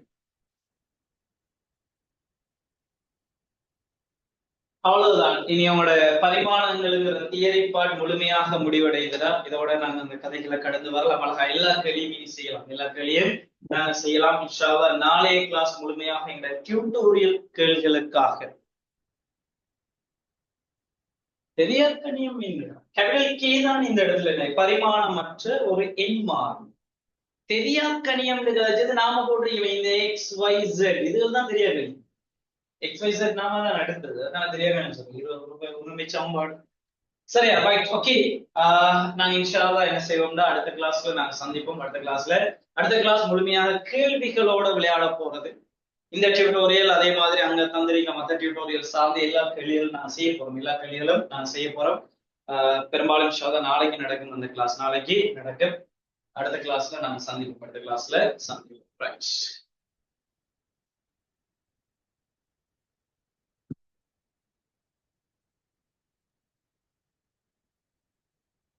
அவ்வளவுதான். இனி உங்களோட பரிமாணங்களுங்கிற தியரி பார்ட் முழுமையாக முடிவடைந்ததா? இதோட நாங்க அந்த கதைகளை கடந்து வரலாம். அழகா எல்லா கேள்வியும் செய்யலாம். நாங்க செய்யலாம். இன்ஷா அல்லாஹ் நாளைய கிளாஸ் முழுமையாக எங்க டியூட்டோரியல் கேள்விகளுக்காக தெரியாக்கணியம் கேபிட்டல் கே தான் இந்த இடத்துல பரிமாணமற்ற ஒரு எண் மாறும். தெரியாக்கணியம் நாம போடுறீங்க இந்த XYZ இதுகள் தான் தெரியாது. XYZ நாம தான் எடுத்தது, அதான் தெரியாதுன்னு சொல்லி உண்மை சமன்பாடு. சரியா? Right, okay. நாங்க இன்ஷா அல்லாஹ் என்ன செய்வோம்னா அடுத்த கிளாஸ்ல நாங்க சந்திப்போம். அடுத்த கிளாஸ் முழுமையாக கேள்விகளோட விளையாட போறது. இந்த டியூட்டோரியல் அதே மாதிரி அங்க தந்திரிக்க மற்ற டியூட்டோரியல் சார்ந்து எல்லா கேள்விகளும் நான் செய்ய போறோம். பெரும்பாலும் இன்ஷா அல்லாஹ் நாளைக்கு நடக்கும் அந்த கிளாஸ். நாளைக்கு நடக்கும். அடுத்த கிளாஸ்ல நாங்க சந்திப்போம். ரைட்.